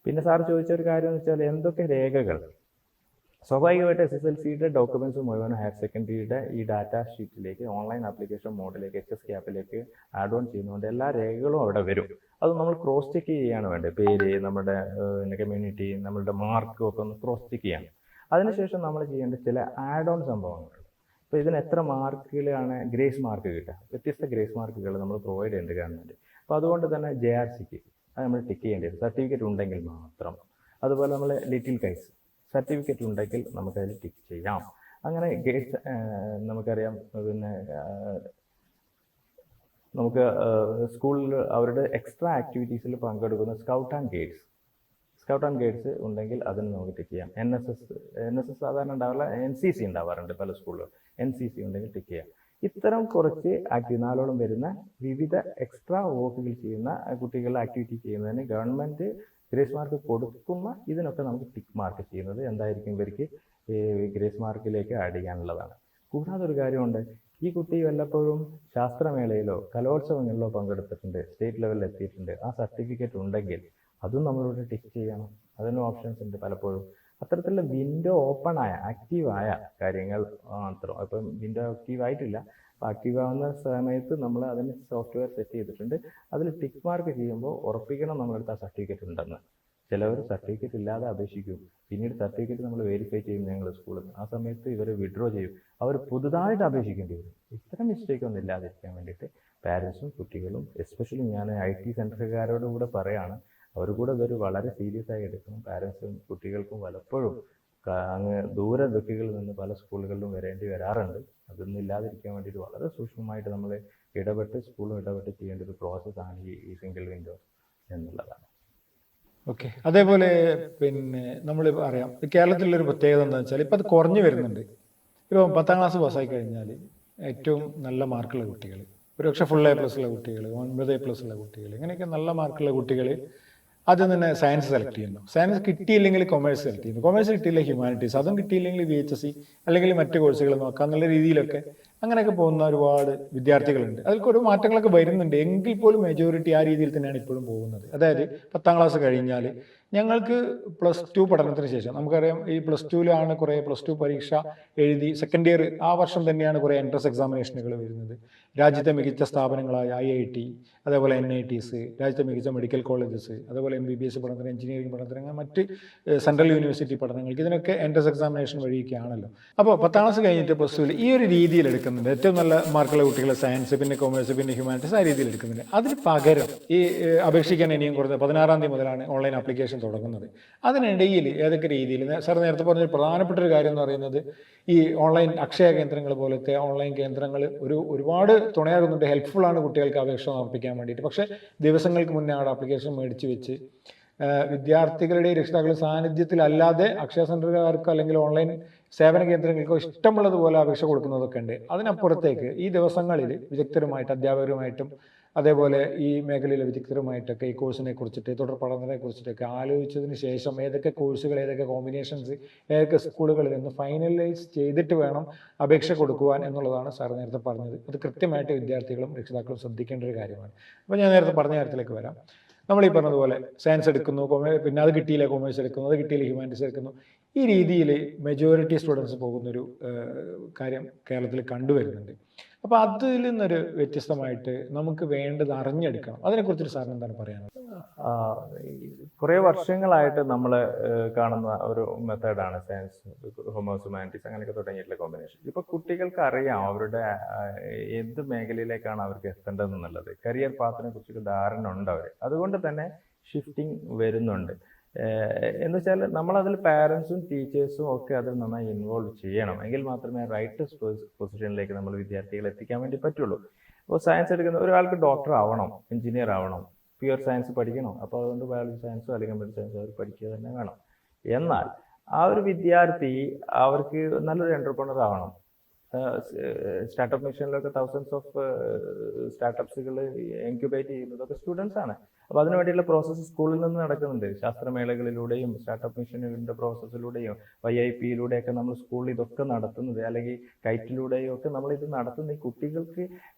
പിന്നെ സാർ ചോദിച്ച ഒരു കാര്യം എന്ന് വെച്ചാൽ എന്തൊക്കെ രേഖകൾ. സ്വാഭാവികമായിട്ട് SSLCയുടെ ഡോക്യുമെന്റ്സ് മുഴുവൻ ഹയർ സെക്കൻഡറിയുടെ ഈ ഡാറ്റ ഷീറ്റിലേക്ക് ഓൺലൈൻ ആപ്ലിക്കേഷൻ മോഡിലേക്ക് HSK ആപ്പിലേക്ക് ആഡ് ഓൺ ചെയ്യുന്നതുകൊണ്ട് എല്ലാ രേഖകളും അവിടെ വരും. അത് നമ്മൾ ക്രോസ് ചെക്ക് ചെയ്യുകയാണ് വേണ്ടത്. പേര്, നമ്മുടെ കമ്മ്യൂണിറ്റി, നമ്മളുടെ മാർക്കും ഒക്കെ ഒന്ന് ക്രോസ് ചെക്ക് ചെയ്യണം. അതിനുശേഷം നമ്മൾ ചെയ്യേണ്ട ചില ആഡ് ഓൺ സംഭവങ്ങളുണ്ട്. ഇപ്പോൾ ഇതിന് എത്ര മാർക്കിലാണ് ഗ്രേസ് മാർക്ക് കിട്ടുക? വ്യത്യസ്ത ഗ്രേസ് മാർക്കുകൾ നമ്മൾ പ്രൊവൈഡ് ചെയ്യുന്നുണ്ട് ഗവൺമെൻറ്. അപ്പോൾ അതുകൊണ്ട് തന്നെ JRCക്ക് അത് നമ്മൾ ടിക്ക് ചെയ്യേണ്ടത് സർട്ടിഫിക്കറ്റ് ഉണ്ടെങ്കിൽ മാത്രം. അതുപോലെ നമ്മൾ ലിറ്റിൽ കൈസ് സർട്ടിഫിക്കറ്റ് ഉണ്ടെങ്കിൽ നമുക്കതിൽ ടിക്ക് ചെയ്യാം. അങ്ങനെ ഗ്രേസ് നമുക്കറിയാം. പിന്നെ നമുക്ക് സ്കൂളിൽ അവരുടെ എക്സ്ട്രാ ആക്ടിവിറ്റീസിൽ പങ്കെടുക്കുന്ന സ്കൗട്ട് ആൻഡ് ഗൈഡ്സ് ഉണ്ടെങ്കിൽ അതിന് നമുക്ക് ടിക്ക് ചെയ്യാം. NSS സാധാരണ ഉണ്ടാവില്ല, NCC ഉണ്ടാവാറുണ്ട് പല സ്കൂളിലും. NCC ഉണ്ടെങ്കിൽ ടിക്ക് ചെയ്യാം. ഇത്തരം കുറച്ച് നാലോളം വരുന്ന വിവിധ എക്സ്ട്രാ വർക്കുകൾ ചെയ്യുന്ന കുട്ടികളുടെ ആക്ടിവിറ്റി ചെയ്യുന്നതിന് ഗവൺമെൻറ് ഗ്രേസ് മാർക്ക് കൊടുക്കുന്ന ഇതിനൊക്കെ നമുക്ക് ടിക്ക് മാർക്ക് ചെയ്യുന്നത് എന്തായിരിക്കും ഇവർക്ക് ഗ്രേസ് മാർക്കിലേക്ക് ആഡ് ചെയ്യാനുള്ളതാണ്. കൂടാതെ ഒരു കാര്യമുണ്ട്, ഈ കുട്ടി വല്ലപ്പോഴും ശാസ്ത്രമേളയിലോ കലോത്സവങ്ങളിലോ പങ്കെടുത്തിട്ടുണ്ട്, സ്റ്റേറ്റ് ലെവലിൽ എത്തിയിട്ടുണ്ട്, ആ സർട്ടിഫിക്കറ്റ് ഉണ്ടെങ്കിൽ അതും നമ്മളിവിടെ ടിക്ക് ചെയ്യണം. അതിന് ഓപ്ഷൻസ് ഉണ്ട് പലപ്പോഴും. അത്തരത്തിലുള്ള വിൻഡോ ഓപ്പൺ ആയ ആക്റ്റീവായ കാര്യങ്ങൾ മാത്രം. ഇപ്പം വിൻഡോ ആക്റ്റീവ് ആയിട്ടില്ല, അപ്പോൾ ആക്റ്റീവ് ആവുന്ന സമയത്ത് നമ്മൾ അതിന് സോഫ്റ്റ്വെയർ സെറ്റ് ചെയ്തിട്ടുണ്ട്. അതിൽ ടിക്ക് മാർക്ക് ചെയ്യുമ്പോൾ ഉറപ്പിക്കണം നമ്മളടുത്ത് ആ സർട്ടിഫിക്കറ്റ് ഉണ്ടെന്ന്. ചിലവർ സർട്ടിഫിക്കറ്റ് ഇല്ലാതെ അപേക്ഷിക്കും, പിന്നീട് സർട്ടിഫിക്കറ്റ് നമ്മൾ വെരിഫൈ ചെയ്യും ഞങ്ങൾ സ്കൂളിൽ നിന്ന്. ആ സമയത്ത് ഇവർ വിഡ്രോ ചെയ്യും, അവർ പുതുതായിട്ട് അപേക്ഷിക്കേണ്ടി വരും. ഇത്തരം മിസ്റ്റേക്ക് ഒന്നും ഇല്ലാതിരിക്കാൻ വേണ്ടിയിട്ട് പാരൻസും കുട്ടികളും, എസ്പെഷ്യലി ഞാൻ IT സെൻറ്ററുകാരോട് കൂടെ പറയുകയാണ്, അവർ കൂടെ ഇതൊരു വളരെ സീരിയസ് ആയി എടുക്കണം. പാരൻസും കുട്ടികൾക്കും പലപ്പോഴും അങ്ങ് ദൂര ദിക്കുകളിൽ നിന്ന് പല സ്കൂളുകളിലും വരേണ്ടി വരാറുണ്ട്. അതൊന്നും ഇല്ലാതിരിക്കാൻ വേണ്ടിയിട്ട് വളരെ സൂക്ഷ്മമായിട്ട് നമ്മൾ സ്കൂളും ഇടപെട്ട് ചെയ്യേണ്ട ഒരു പ്രോസസ്സാണ് ഈ സിംഗിൾ വിൻഡോ എന്നുള്ളതാണ്. ഓക്കെ. അതേപോലെ പിന്നെ നമ്മൾ അറിയാം, കേരളത്തിലൊരു പ്രത്യേകത എന്താണെന്ന് വെച്ചാൽ ഇപ്പം അത് കുറഞ്ഞു വരുന്നുണ്ട്. ഇപ്പോൾ 10ാം ക്ലാസ് പാസ്സായി കഴിഞ്ഞാൽ ഏറ്റവും നല്ല മാർക്കുള്ള കുട്ടികൾ, ഒരുപക്ഷെ ഫുൾ A+ ഉള്ള കുട്ടികൾ, 9A+ ഉള്ള കുട്ടികൾ, ഇങ്ങനെയൊക്കെ നല്ല മാർക്കുള്ള കുട്ടികൾ ആദ്യം തന്നെ സയൻസ് സെലക്ട് ചെയ്യുന്നു. സയൻസ് കിട്ടിയില്ലെങ്കിൽ കൊമേഴ്സ് സെലക്ട് ചെയ്യുന്നു. കൊമേഴ്സ് കിട്ടിയില്ല ഹ്യൂമാനിറ്റീസ്, അതും കിട്ടിയില്ലെങ്കിൽ VHSC അല്ലെങ്കിൽ മറ്റ് കോഴ്സുകൾ നോക്കാം എന്നുള്ള രീതിയിലൊക്കെ അങ്ങനെയൊക്കെ പോകുന്ന ഒരുപാട് വിദ്യാർത്ഥികളുണ്ട്. അതിൽ ഒരു മാറ്റങ്ങളൊക്കെ വരുന്നുണ്ട്, എങ്കിൽ പോലും മെജോറിറ്റി ആ രീതിയിൽ തന്നെയാണ് ഇപ്പോഴും പോകുന്നത്. അതായത് 10ാം ക്ലാസ് കഴിഞ്ഞാൽ ഞങ്ങൾക്ക് +2 പഠനത്തിന് ശേഷം നമുക്കറിയാം, ഈ +2ലാണ് കുറേ +2 പരീക്ഷ എഴുതി സെക്കൻഡ് ഇയർ ആ വർഷം തന്നെയാണ് കുറേ എൻട്രൻസ് എക്സാമിനേഷനുകൾ വരുന്നത്. രാജ്യത്തെ മികച്ച സ്ഥാപനങ്ങളായ IIT, അതേപോലെ NITs, രാജ്യത്തെ മികച്ച മെഡിക്കൽ കോളേജസ്, അതേപോലെ MBBS പഠനത്തിന്, എഞ്ചിനീയറിംഗ് പഠനത്തിന്, അങ്ങനെ മറ്റ് സെൻട്രൽ യൂണിവേഴ്സിറ്റി പഠനങ്ങൾക്ക് ഇതിനൊക്കെ എൻട്രൻസ് എക്സാമിനേഷൻ വഴിയൊക്കെയാണല്ലോ. അപ്പോൾ 10ാം ക്ലാസ് കഴിഞ്ഞിട്ട് +2ൽ ഈ ഒരു രീതിയിൽ എടുക്കുന്നുണ്ട്. ഏറ്റവും നല്ല മാർക്കുള്ള കുട്ടികളെ സയൻസ്, പിന്നെ കൊമേഴ്സ്, പിന്നെ ഹ്യൂമാനിറ്റീസ് ആ രീതിയിൽ എടുക്കുന്നുണ്ട്. അതിന് പകരം ഈ അപേക്ഷിക്കാൻ ഇനിയും കുറഞ്ഞ 16ാം തീയതി മുതലാണ് ഓൺലൈൻ ആപ്ലിക്കേഷൻ തുടങ്ങുന്നത്. അതിനിടയിൽ ഏതൊക്കെ രീതിയിൽ സാർ നേരത്തെ പറഞ്ഞ പ്രധാനപ്പെട്ട ഒരു കാര്യം എന്ന് പറയുന്നത്, ഈ ഓൺലൈൻ അക്ഷയ കേന്ദ്രങ്ങൾ പോലത്തെ ഓൺലൈൻ കേന്ദ്രങ്ങൾ ഒരുപാട് തുണയാകുന്നുണ്ട്, ഹെൽപ്ഫുൾ ആണ് കുട്ടികൾക്ക് അപേക്ഷ സമർപ്പിക്കാൻ വേണ്ടിയിട്ട്. പക്ഷേ ദിവസങ്ങൾക്ക് മുന്നേ അവിടെ ആപ്ലിക്കേഷൻ മേടിച്ച് വെച്ച് വിദ്യാർത്ഥികളുടെ രക്ഷിതാക്കളുടെ സാന്നിധ്യത്തിലല്ലാതെ അക്ഷയ സെൻ്ററുകാർക്കോ അല്ലെങ്കിൽ ഓൺലൈൻ സേവന കേന്ദ്രങ്ങൾക്കോ ഇഷ്ടമുള്ളതുപോലെ അപേക്ഷ കൊടുക്കുന്നതൊക്കെ ഉണ്ട്. അതിനപ്പുറത്തേക്ക് ഈ ദിവസങ്ങളിൽ വിദഗ്ധരുമായിട്ട്, അധ്യാപകരുമായിട്ടും അതേപോലെ ഈ മേഖലയിലെ വിദഗ്ധരുമായിട്ടൊക്കെ ഈ കോഴ്സിനെ കുറിച്ചിട്ട്, തുടർ പഠനത്തെ കുറിച്ചിട്ടൊക്കെ ആലോചിച്ചതിന് ശേഷം ഏതൊക്കെ കോഴ്സുകൾ, ഏതൊക്കെ കോമ്പിനേഷൻസ്, ഏതൊക്കെ സ്കൂളുകളിൽ നിന്ന് ഫൈനലൈസ് ചെയ്തിട്ട് വേണം അപേക്ഷ കൊടുക്കുവാൻ എന്നുള്ളതാണ് സാർ നേരത്തെ പറഞ്ഞത്. അത് കൃത്യമായിട്ട് വിദ്യാർത്ഥികളും രക്ഷിതാക്കളും ശ്രദ്ധിക്കേണ്ട ഒരു കാര്യമാണ്. അപ്പോൾ ഞാൻ നേരത്തെ പറഞ്ഞ കാര്യത്തിലേക്ക് വരാം. നമ്മൾ ഈ പറഞ്ഞതുപോലെ സയൻസ് എടുക്കുന്നു, പിന്നെ അത് കിട്ടിയില്ല കൊമേഴ്സ് എടുക്കുന്നു, അത് കിട്ടിയില്ല ഹ്യൂമാനിറ്റീസ് എടുക്കുന്നു. ഈ രീതിയിൽ മെജോറിറ്റി സ്റ്റുഡൻസ് പോകുന്നൊരു കാര്യം കേരളത്തിൽ കണ്ടുവരുന്നുണ്ട്. അപ്പോൾ അതിൽ നിന്നൊരു വ്യത്യസ്തമായിട്ട് നമുക്ക് വേണ്ടത് അറിഞ്ഞെടുക്കണം. അതിനെക്കുറിച്ചൊരു സാറിന് എന്താണ് പറയാനുള്ളത്? കുറേ വർഷങ്ങളായിട്ട് നമ്മൾ കാണുന്ന ഒരു മെത്തേഡാണ് സയൻസ്, കൊമേഴ്സ്, ഹ്യൂമാനിറ്റീസ് അങ്ങനെയൊക്കെ തുടങ്ങിയിട്ടുള്ള കോമ്പിനേഷൻ. ഇപ്പോൾ കുട്ടികൾക്ക് അറിയാം അവരുടെ എന്ത് മേഖലയിലേക്കാണ് അവർക്ക് എത്തേണ്ടതെന്നുള്ളത്. കരിയർ പാത്തിനെ കുറിച്ചൊരു ധാരണ ഉണ്ട് അവർ. അതുകൊണ്ട് തന്നെ ഷിഫ്റ്റിംഗ് വരുന്നുണ്ട്. എന്ന് വെച്ചാൽ നമ്മളതിൽ പാരൻസും ടീച്ചേഴ്സും ഒക്കെ അതിൽ നന്നായി ഇൻവോൾവ് ചെയ്യണം. എങ്കിൽ മാത്രമേ റൈറ്റ് പൊസിഷനിലേക്ക് നമ്മൾ വിദ്യാർത്ഥികളെ എത്തിക്കാൻ വേണ്ടി പറ്റുള്ളൂ. അപ്പോൾ സയൻസ് എടുക്കുന്ന ഒരാൾക്ക് ഡോക്ടർ ആവണം, എഞ്ചിനീയർ ആവണം, പ്യുവർ സയൻസ് പഠിക്കണം. അപ്പോൾ അതുകൊണ്ട് ബയോളജി സയൻസോ അല്ലെങ്കിൽ കമ്പ്യൂട്ടർ സയൻസോ അവർ പഠിക്കുക തന്നെ വേണം. എന്നാൽ ആ ഒരു വിദ്യാർത്ഥി അവർക്ക് നല്ലൊരു എൻ്റർപ്രണർ ആവണം. സ്റ്റാർട്ടപ്പ് മിഷനിലൊക്കെ തൗസൻഡ്സ് ഓഫ് സ്റ്റാർട്ടപ്സുകൾ ഇൻക്യുബേറ്റ് ചെയ്യുന്നതൊക്കെ സ്റ്റുഡൻസ് ആണ്. അപ്പോൾ അതിനു വേണ്ടിയുള്ള പ്രോസസ്സ് സ്കൂളിൽ നിന്ന് നടക്കുന്നുണ്ട്. ശാസ്ത്രമേളകളിലൂടെയും സ്റ്റാർട്ടപ്പ് മിഷനുകളുടെ പ്രോസസ്സിലൂടെയും YIP-യിലൂടെയൊക്കെ നമ്മൾ സ്കൂളിൽ ഇതൊക്കെ നടത്തുന്നത്, അല്ലെങ്കിൽ കൈറ്റിലൂടെയും ഒക്കെ നമ്മൾ ഇത് നടത്തുന്നത് ഈ കുട്ടികൾക്ക്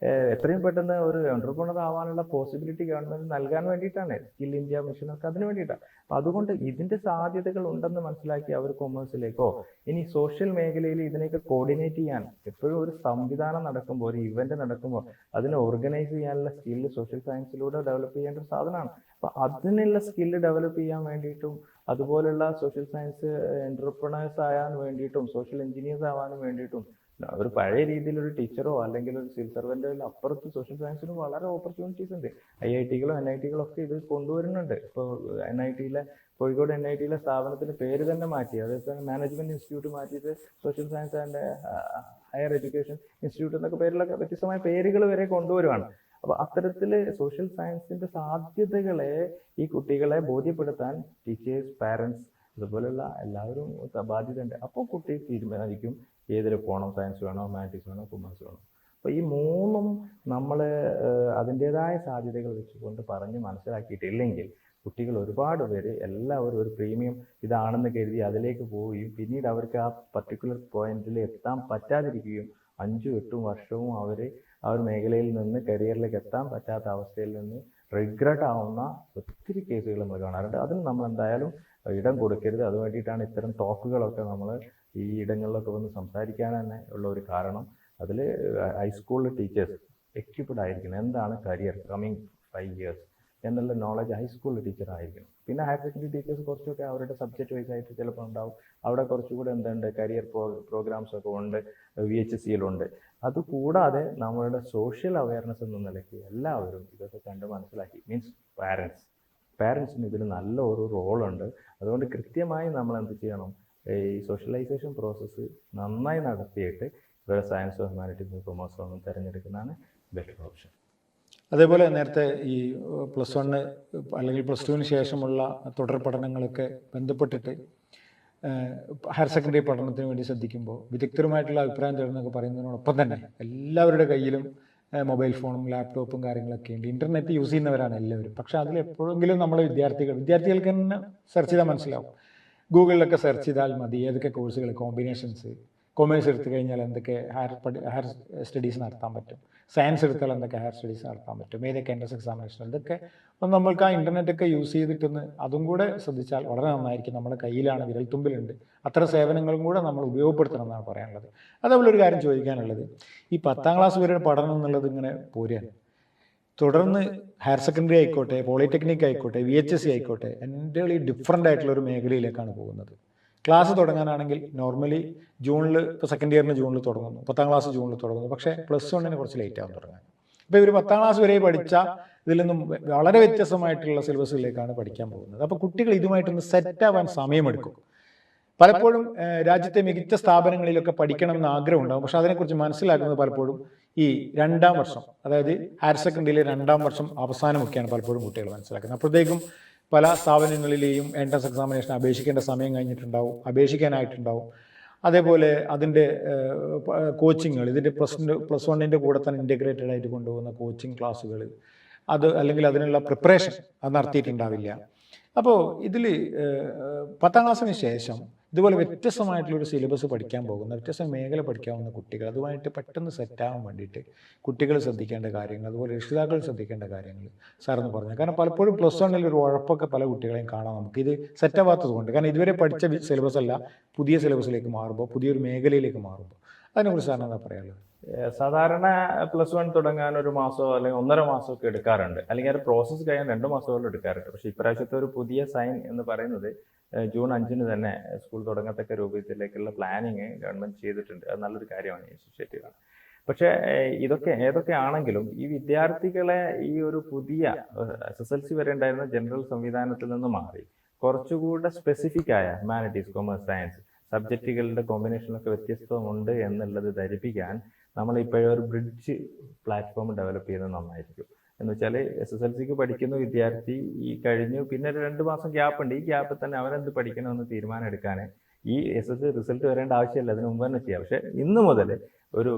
എത്രയും പെട്ടെന്ന് ഒരു എൻ്റർപ്രണർ ആവാനുള്ള പോസിബിലിറ്റി ഗവൺമെൻറ് നൽകാൻ വേണ്ടിയിട്ടാണ്. സ്കിൽ ഇന്ത്യ മിഷനൊക്കെ അതിന് വേണ്ടിയിട്ടാണ്. അപ്പോൾ അതുകൊണ്ട് ഇതിൻ്റെ സാധ്യതകൾ ഉണ്ടെന്ന് മനസ്സിലാക്കി അവർ കൊമേഴ്സിലേക്കോ ഇനി സോഷ്യൽ മേഖലയിൽ ഇതിനെയൊക്കെ കോർഡിനേറ്റ് ചെയ്യാൻ എപ്പോഴും ഒരു സംവിധാനം നടക്കുമ്പോൾ, ഒരു ഇവന്റ് നടക്കുമ്പോൾ അതിനെ ഓർഗനൈസ് ചെയ്യാനുള്ള സ്കില്ല് സോഷ്യൽ സയൻസിലൂടെ ഡെവലപ്പ് ചെയ്യേണ്ട ഒരു സാധനമാണ്. അപ്പൊ അതിനുള്ള സ്കില്ല് ഡെവലപ്പ് ചെയ്യാൻ വേണ്ടിയിട്ടും അതുപോലുള്ള സോഷ്യൽ സയൻസ് എന്റർപ്രണേഴ്സ് ആകാൻ വേണ്ടിയിട്ടും സോഷ്യൽ എഞ്ചിനീയേഴ്സ് ആവാനും വേണ്ടിയിട്ടും ഒരു പഴയ രീതിയിൽ ഒരു ടീച്ചറോ അല്ലെങ്കിൽ ഒരു സിവിൽ സർവൻ്റോ അപ്പുറത്ത് സോഷ്യൽ സയൻസിന് വളരെ ഓപ്പർച്യൂണിറ്റീസ് ഉണ്ട്. IIT-കളും NIT-കളും ഒക്കെ ഇത് കൊണ്ടുവരുന്നുണ്ട്. ഇപ്പോൾ കോഴിക്കോട് NIT-യിലെ സ്ഥാപനത്തിന്റെ പേര് തന്നെ മാറ്റി, അതേസമയം മാനേജ്മെന്റ് ഇൻസ്റ്റിറ്റ്യൂട്ട് മാറ്റിയിട്ട് social science and higher education institute എന്നൊക്കെ പേരിലൊക്കെ വ്യത്യസ്തമായ പേരുകൾ വരെ കൊണ്ടുവരുവാണ്. അപ്പോൾ അത്തരത്തിൽ സോഷ്യൽ സയൻസിന്റെ സാധ്യതകളെ ഈ കുട്ടികളെ ബോധ്യപ്പെടുത്താൻ ടീച്ചേഴ്സ്, പാരൻസ് അതുപോലെയുള്ള എല്ലാവരും ബാധ്യതയുണ്ട്. അപ്പോൾ കുട്ടി തീരുമാനിക്കും ഏതിൽ പോകണം, സയൻസ് വേണോ, ഹ്യൂമാനിറ്റീസ് വേണോ, കൊമേഴ്സ് വേണോ. അപ്പോൾ ഈ മൂന്നും നമ്മൾ അതിൻ്റെതായ സാധ്യതകൾ വെച്ചുകൊണ്ട് പറഞ്ഞ് മനസ്സിലാക്കിയിട്ടില്ലെങ്കിൽ കുട്ടികൾ ഒരുപാട് പേര് എല്ലാവരും ഒരു പ്രീമിയം ഇതാണെന്ന് കരുതി അതിലേക്ക് പോവുകയും പിന്നീട് അവർക്ക് ആ പർട്ടിക്കുലർ പോയിന്റിൽ എത്താൻ പറ്റാതിരിക്കുകയും 5-8 വർഷവും അവർ ആ ഒരു മേഖലയിൽ നിന്ന് കരിയറിലേക്ക് എത്താൻ പറ്റാത്ത അവസ്ഥയിൽ നിന്ന് റിഗ്രറ്റ് ആവുന്ന ഒത്തിരി കേസുകൾ നമ്മൾ കാണാറുണ്ട്. അതിന് നമ്മൾ എന്തായാലും ഇടം കൊടുക്കരുത്. അത് വേണ്ടിയിട്ടാണ് ഇത്തരം ടോക്കുകളൊക്കെ നമ്മൾ ഈ ഇടങ്ങളിലൊക്കെ വന്ന് സംസാരിക്കാൻ തന്നെ ഉള്ള ഒരു കാരണം. അതിൽ ഹൈസ്കൂളിൽ ടീച്ചേഴ്സ് എക്യുപ്ഡ് ആയിരിക്കണം. എന്താണ് കരിയർ കമ്മിങ് 5 years എന്നുള്ള നോളജ് ഹൈസ്കൂളിൽ ടീച്ചർ ആയിരിക്കണം. പിന്നെ ഹയർ സെക്കൻഡറി ടീച്ചേഴ്സ് കുറച്ചൊക്കെ അവരുടെ സബ്ജക്റ്റ് വൈസ് ആയിട്ട് ചിലപ്പോൾ ഉണ്ടാവും. അവിടെ കുറച്ചുകൂടെ എന്തുണ്ട്, കരിയർ പ്രോഗ്രാംസ് ഒക്കെ ഉണ്ട്, VHSC-യിലുണ്ട്. അതുകൂടാതെ നമ്മളുടെ സോഷ്യൽ അവയർനെസ് എന്ന നിലയ്ക്ക് എല്ലാവരും ഇതൊക്കെ കണ്ട് മനസ്സിലാക്കി, മീൻസ് പാരൻസിന് ഇതിൽ നല്ല ഒരു റോളുണ്ട്. അതുകൊണ്ട് കൃത്യമായി നമ്മൾ എന്ത് ചെയ്യണം, ഈ സോഷ്യലൈസേഷൻ പ്രോസസ്സ് നന്നായി നടത്തിയിട്ട് ഇവരുടെ സയൻസോ ഹ്യൂമാനിറ്റീസോ കൊമേഴ്സോ ഒന്നും തിരഞ്ഞെടുക്കുന്നതാണ് ബെറ്റർ ഓപ്ഷൻ. അതേപോലെ നേരത്തെ ഈ +1 അല്ലെങ്കിൽ +2 ശേഷമുള്ള തുടർ പഠനങ്ങളൊക്കെ ബന്ധപ്പെട്ടിട്ട് ഹയർ സെക്കൻഡറി പഠനത്തിന് വേണ്ടി ശ്രദ്ധിക്കുമ്പോൾ വിദഗ്ധരുമായിട്ടുള്ള അഭിപ്രായം തേടുന്നൊക്കെ പറയുന്നതിനോടൊപ്പം തന്നെ എല്ലാവരുടെ കയ്യിലും മൊബൈൽ ഫോണും ലാപ്ടോപ്പും കാര്യങ്ങളൊക്കെ ഉണ്ട്. ഇൻ്റർനെറ്റ് യൂസ് ചെയ്യുന്നവരാണ് എല്ലാവരും. പക്ഷേ അതിൽ എപ്പോഴെങ്കിലും നമ്മളെ വിദ്യാർത്ഥികൾക്ക് തന്നെ സെർച്ച് ചെയ്താൽ മനസ്സിലാവും. ഗൂഗിളിലൊക്കെ സെർച്ച് ചെയ്താൽ മതി ഏതൊക്കെ കോഴ്സുകൾ, കോമ്പിനേഷൻസ്, കൊമേഴ്സ് എടുത്തു കഴിഞ്ഞാൽ എന്തൊക്കെ ഹയർ സ്റ്റഡീസ് നടത്താൻ പറ്റും, സയൻസ് എടുത്താൽ എന്തൊക്കെ ഹയർ സ്റ്റഡീസ് നടത്താൻ പറ്റും, ഏതൊക്കെ എൻട്രൻസ് എക്സാമിനേഷൻ, ഇതൊക്കെ ഒന്ന് നമ്മൾക്ക് ആ ഇൻ്റർനെറ്റൊക്കെ യൂസ് ചെയ്തിട്ടൊന്ന് അതും കൂടെ ശ്രദ്ധിച്ചാൽ വളരെ നന്നായിരിക്കും. നമ്മുടെ കയ്യിലാണ്, വിരൽത്തുമ്പിലുണ്ട്. അത്ര സേവനങ്ങളും കൂടെ നമ്മൾ ഉപയോഗപ്പെടുത്തണം എന്നാണ് പറയാനുള്ളത്. അതേപോലെ ഒരു കാര്യം ചോദിക്കാനുള്ളത്, ഈ 10ാം ക്ലാസ് വരെ പഠനം എന്നുള്ളത് ഇങ്ങനെ പോരുകയാണ്. തുടർന്ന് ഹയർ സെക്കൻഡറി ആയിക്കോട്ടെ, പോളിടെക്നിക് ആയിക്കോട്ടെ, VHSC ആയിക്കോട്ടെ, എൻ്റർലി ഡിഫറൻ്റ് ആയിട്ടുള്ള ഒരു മേഖലയിലേക്കാണ് പോകുന്നത്. ക്ലാസ് തുടങ്ങാനാണെങ്കിൽ നോർമലി ജൂണിൽ, ഇപ്പോൾ സെക്കൻഡ് ഇയറിന് ജൂണിൽ തുടങ്ങുന്നു, 10ാം ക്ലാസ് ജൂണിൽ തുടങ്ങുന്നു. പക്ഷേ +1 കുറച്ച് ലേറ്റ് ആവും തുടങ്ങാൻ. ഇപ്പോൾ ഇവർ 10ാം ക്ലാസ് വരെ പഠിച്ച ഇതിൽ നിന്നും വളരെ വ്യത്യസ്തമായിട്ടുള്ള സിലബസുകളിലേക്കാണ് പഠിക്കാൻ പോകുന്നത്. അപ്പോൾ കുട്ടികൾ ഇതുമായിട്ടൊന്ന് സെറ്റ് ആവാൻ സമയമെടുക്കും. പലപ്പോഴും രാജ്യത്തെ മികച്ച സ്ഥാപനങ്ങളിലൊക്കെ പഠിക്കണമെന്ന് ആഗ്രഹം ഉണ്ടാകും. പക്ഷെ അതിനെക്കുറിച്ച് മനസ്സിലാക്കുന്നത് പലപ്പോഴും ഈ 2ാം വർഷം, അതായത് ഹയർ സെക്കൻഡറിയിലെ 2ാം വർഷം അവസാനമൊക്കെയാണ് പലപ്പോഴും കുട്ടികൾ മനസ്സിലാക്കുന്നത്. അപ്പോഴത്തേക്കും പല സ്ഥാപനങ്ങളിലെയും എൻട്രൻസ് എക്സാമിനേഷൻ അപേക്ഷിക്കേണ്ട സമയം കഴിഞ്ഞിട്ടുണ്ടാവും, അപേക്ഷിക്കാനായിട്ടുണ്ടാവും. അതേപോലെ അതിൻ്റെ കോച്ചിങ്ങുകൾ, ഇതിൻ്റെ +1 കൂടെ തന്നെ ഇൻ്റഗ്രേറ്റഡ് ആയിട്ട് കൊണ്ടുപോകുന്ന കോച്ചിങ് ക്ലാസ്സുകൾ, അത് അല്ലെങ്കിൽ അതിനുള്ള പ്രിപ്പറേഷൻ അത് നടത്തിയിട്ടുണ്ടാവില്ല. അപ്പോൾ ഇതിൽ 10ാം ക്ലാസ്സിന് ശേഷം ഇതുപോലെ വ്യത്യസ്തമായിട്ടുള്ളൊരു സിലബസ് പഠിക്കാൻ പോകുന്ന, വ്യത്യസ്ത മേഖല പഠിക്കാവുന്ന കുട്ടികൾ അതുമായിട്ട് പെട്ടെന്ന് സെറ്റാകാൻ വേണ്ടിയിട്ട് കുട്ടികൾ ശ്രദ്ധിക്കേണ്ട കാര്യങ്ങൾ, അതുപോലെ രക്ഷിതാക്കൾ ശ്രദ്ധിക്കേണ്ട കാര്യങ്ങൾ സാറെന്ന് പറഞ്ഞു. കാരണം പലപ്പോഴും +1 ഒരു ഉഴപ്പൊക്കെ പല കുട്ടികളെയും കാണാം നമുക്കിത് സെറ്റാവാത്തത് കൊണ്ട്. കാരണം ഇതുവരെ പഠിച്ച സിലബസ് അല്ല പുതിയ സിലബസിലേക്ക് മാറുമ്പോൾ, പുതിയൊരു മേഖലയിലേക്ക് മാറുമ്പോൾ. അതിനെക്കുറിച്ച് സാറിന് എന്താ പറയാനുള്ളത്? സാധാരണ +1 തുടങ്ങാൻ 1 മാസമോ അല്ലെങ്കിൽ 1.5 മാസമൊക്കെ എടുക്കാറുണ്ട്, അല്ലെങ്കിൽ അത് പ്രോസസ്സ് കഴിയാൻ 2 മാസത്തോളം എടുക്കാറുണ്ട്. പക്ഷേ ഇപ്രാവശ്യത്തെ ഒരു പുതിയ സൈൻ എന്ന് പറയുന്നത് ജൂൺ 5 തന്നെ സ്കൂൾ തുടങ്ങത്തക്ക രൂപത്തിലേക്കുള്ള പ്ലാനിങ് ഗവൺമെൻറ് ചെയ്തിട്ടുണ്ട്. അത് നല്ലൊരു കാര്യമാണ്, ഇനിഷ്യേറ്റീവാണ്. പക്ഷേ ഏതൊക്കെ ആണെങ്കിലും ഈ വിദ്യാർത്ഥികളെ ഈ ഒരു പുതിയ SSLC വരെ ഉണ്ടായിരുന്ന ജനറൽ സംവിധാനത്തിൽ നിന്ന് മാറി കുറച്ചുകൂടെ സ്പെസിഫിക് ആയ ഹ്യൂമാനിറ്റീസ്, കൊമേഴ്സ്, സയൻസ് സബ്ജക്റ്റുകളുടെ കോമ്പിനേഷനൊക്കെ വ്യത്യസ്തമുണ്ട് എന്നുള്ളത് ധരിപ്പിക്കാൻ നമ്മളിപ്പോഴൊരു ഒരു ബ്രിഡ്ജ് പ്ലാറ്റ്ഫോം ഡെവലപ്പ് ചെയ്യുന്നത് നന്നായിരിക്കും. എന്ന് വെച്ചാൽ SSLCക്ക് പഠിക്കുന്ന വിദ്യാർത്ഥി ഈ കഴിഞ്ഞു, പിന്നെ ഒരു 2 മാസം ഗ്യാപ്പ് ഉണ്ട്. ഈ ഗ്യാപ്പിൽ തന്നെ അവരെന്ത് പഠിക്കണമെന്ന് തീരുമാനം എടുക്കാൻ ഈ SSLC റിസൾട്ട് വരേണ്ട ആവശ്യമില്ല, അതിന് മുമ്പ് തന്നെ ചെയ്യാം. പക്ഷേ ഇന്ന് മുതൽ ഒരു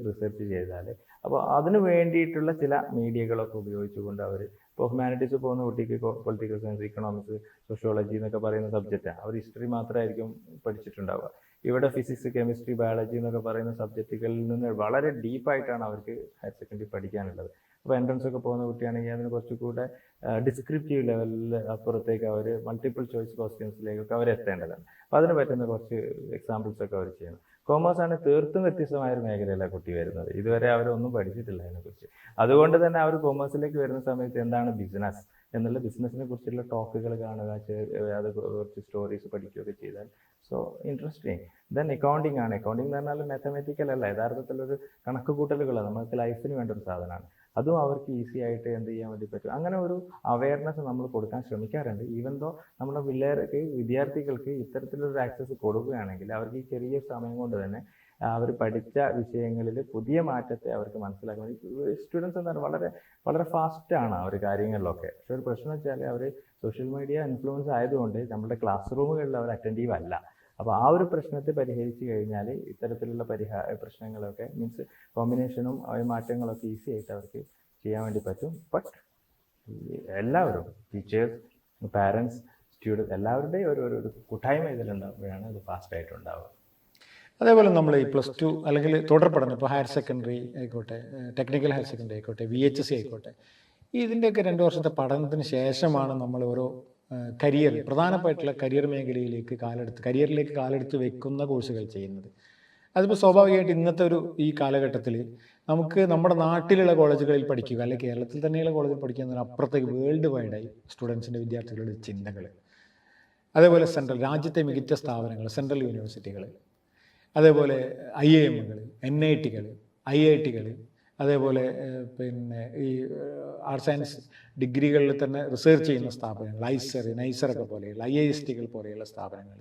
റിസർച്ച് ചെയ്താൽ. അപ്പോൾ അതിന് വേണ്ടിയിട്ടുള്ള ചില മീഡിയകളൊക്കെ ഉപയോഗിച്ചുകൊണ്ട് അവർ ഇപ്പോൾ ഹ്യൂമാനിറ്റീസ് പോകുന്ന കുട്ടിക്ക് പൊളിറ്റിക്കൽ സയൻസ്, ഇക്കണോമിക്സ്, സോഷ്യോളജി എന്നൊക്കെ പറയുന്ന സബ്ജക്റ്റാണ്. അവർ ഹിസ്റ്ററി മാത്രമായിരിക്കും പഠിച്ചിട്ടുണ്ടാവുക. ഇവിടെ ഫിസിക്സ്, കെമിസ്ട്രി, ബയോളജി എന്നൊക്കെ പറയുന്ന സബ്ജക്റ്റുകളിൽ നിന്ന് വളരെ ഡീപ്പായിട്ടാണ് അവർക്ക് ഹയർ സെക്കൻഡറി പഠിക്കാനുള്ളത്. അപ്പോൾ എൻട്രൻസ് ഒക്കെ പോകുന്ന കുട്ടിയാണെങ്കിൽ അതിന് കുറച്ചുകൂടെ ഡിസ്ക്രിപ്റ്റീവ് ലെവലിൽ അപ്പുറത്തേക്ക് അവർ മൾട്ടിപ്പിൾ ചോയ്സ് ക്വസ്റ്റ്യൻസിലേക്കൊക്കെ അവർ എത്തേണ്ടതാണ്. അപ്പോൾ അതിന് പറ്റുന്ന കുറച്ച് എക്സാമ്പിൾസ് ഒക്കെ അവർ ചെയ്യണം. കോമേഴ്സ് ആണ് തീർത്തും വ്യത്യസ്തമായ ഒരു മേഖലയിലാണ് കുട്ടി വരുന്നത്. ഇതുവരെ അവരൊന്നും പഠിച്ചിട്ടില്ല അതിനെക്കുറിച്ച്. അതുകൊണ്ട് തന്നെ അവർ കോമേഴ്സിലേക്ക് വരുന്ന സമയത്ത് എന്താണ് ബിസിനസ് എന്നുള്ള ബിസിനസ്സിനെ കുറിച്ചുള്ള ടോക്കുകൾ കാണുക, അത് കുറച്ച് സ്റ്റോറീസ് പഠിക്കുകയൊക്കെ ചെയ്താൽ സോ ഇൻട്രസ്റ്റിങ്. ദെൻ അക്കൗണ്ടിങ് ആണ്. അക്കൗണ്ടിങ് എന്ന് പറഞ്ഞാൽ മാത്തമാറ്റിക്കൽ അല്ല, യഥാർത്ഥത്തിലൊരു കണക്ക് കൂട്ടലുകളാണ്, നമുക്ക് ലൈഫിന് വേണ്ട ഒരു സാധനമാണ്. അതും അവർക്ക് ഈസി ആയിട്ട് എന്ത് ചെയ്യാൻ വേണ്ടി പറ്റും. അങ്ങനെ ഒരു അവയർനെസ് നമ്മൾ കൊടുക്കാൻ ശ്രമിക്കാറുണ്ട്. ഈവൻ ദോ നമ്മുടെ വിദ്യാർത്ഥികൾക്ക് ഇത്തരത്തിലൊരു ആക്സസ് കൊടുക്കുകയാണെങ്കിൽ അവർക്ക് ഈ ചെറിയ സമയം കൊണ്ട് തന്നെ അവർ പഠിച്ച വിഷയങ്ങളിൽ പുതിയ മാറ്റത്തെ അവർക്ക് മനസ്സിലാക്കാൻ വേണ്ടി സ്റ്റുഡൻസ് എന്താണ് വളരെ വളരെ ഫാസ്റ്റാണ് അവർ കാര്യങ്ങളിലൊക്കെ. പക്ഷെ ഒരു പ്രശ്നം വെച്ചാൽ അവർ സോഷ്യൽ മീഡിയ ഇൻഫ്ലുവൻസ് ആയതുകൊണ്ട് നമ്മുടെ ക്ലാസ് റൂമുകളിൽ അവർ അറ്റൻറ്റീവ് അല്ല. അപ്പോൾ ആ ഒരു പ്രശ്നത്തെ പരിഹരിച്ച് കഴിഞ്ഞാൽ ഇത്തരത്തിലുള്ള പ്രശ്നങ്ങളൊക്കെ മീൻസ് കോമ്പിനേഷനും മാറ്റങ്ങളൊക്കെ ഈസി ആയിട്ട് അവർക്ക് ചെയ്യാൻ വേണ്ടി പറ്റും. ബട്ട് എല്ലാവരും ടീച്ചേഴ്സ്, പാരൻസ്, സ്റ്റുഡൻസ് എല്ലാവരുടെയും ഒരു കൂട്ടായ്മ ഇതിലുണ്ടാകുമ്പോഴാണ് ഇത് ഫാസ്റ്റായിട്ട് ഉണ്ടാവുക. അതേപോലെ നമ്മൾ ഈ +2 അല്ലെങ്കിൽ തുടർ പഠനം, ഇപ്പോൾ ഹയർ സെക്കൻഡറി ആയിക്കോട്ടെ, ടെക്നിക്കൽ ഹയർ സെക്കൻഡറി ആയിക്കോട്ടെ, VHSC ആയിക്കോട്ടെ, ഇതിൻ്റെയൊക്കെ 2 വർഷത്തെ പഠനത്തിന് ശേഷമാണ് നമ്മൾ ഓരോ കരിയർ, പ്രധാനമായിട്ടുള്ള കരിയർ മേഖലയിലേക്ക് കരിയറിലേക്ക് കാലെടുത്ത് വെക്കുന്ന കോഴ്സുകൾ ചെയ്യുന്നത്. അതിപ്പോൾ സ്വാഭാവികമായിട്ട് ഇന്നത്തെ ഈ കാലഘട്ടത്തിൽ നമുക്ക് നമ്മുടെ നാട്ടിലുള്ള കോളേജുകളിൽ പഠിക്കുക അല്ലെങ്കിൽ കേരളത്തിൽ തന്നെയുള്ള കോളേജിൽ പഠിക്കുക എന്നതിന് അപ്പുറത്തേക്ക് വേൾഡ് വൈഡായി സ്റ്റുഡൻസിൻ്റെ, വിദ്യാർത്ഥികളുടെ ചിന്തകൾ. അതേപോലെ രാജ്യത്തെ മികച്ച സ്ഥാപനങ്ങൾ, സെൻട്രൽ യൂണിവേഴ്സിറ്റികൾ, അതേപോലെ IIMകൾ, NITകൾ, IITകൾ, അതേപോലെ പിന്നെ ഈ ആർട്സ് സയൻസ് ഡിഗ്രികളിൽ തന്നെ റിസർച്ച് ചെയ്യുന്ന സ്ഥാപനങ്ങൾ, നൈസറൊക്കെ പോലെയുള്ള IISTകൾ പോലെയുള്ള സ്ഥാപനങ്ങൾ,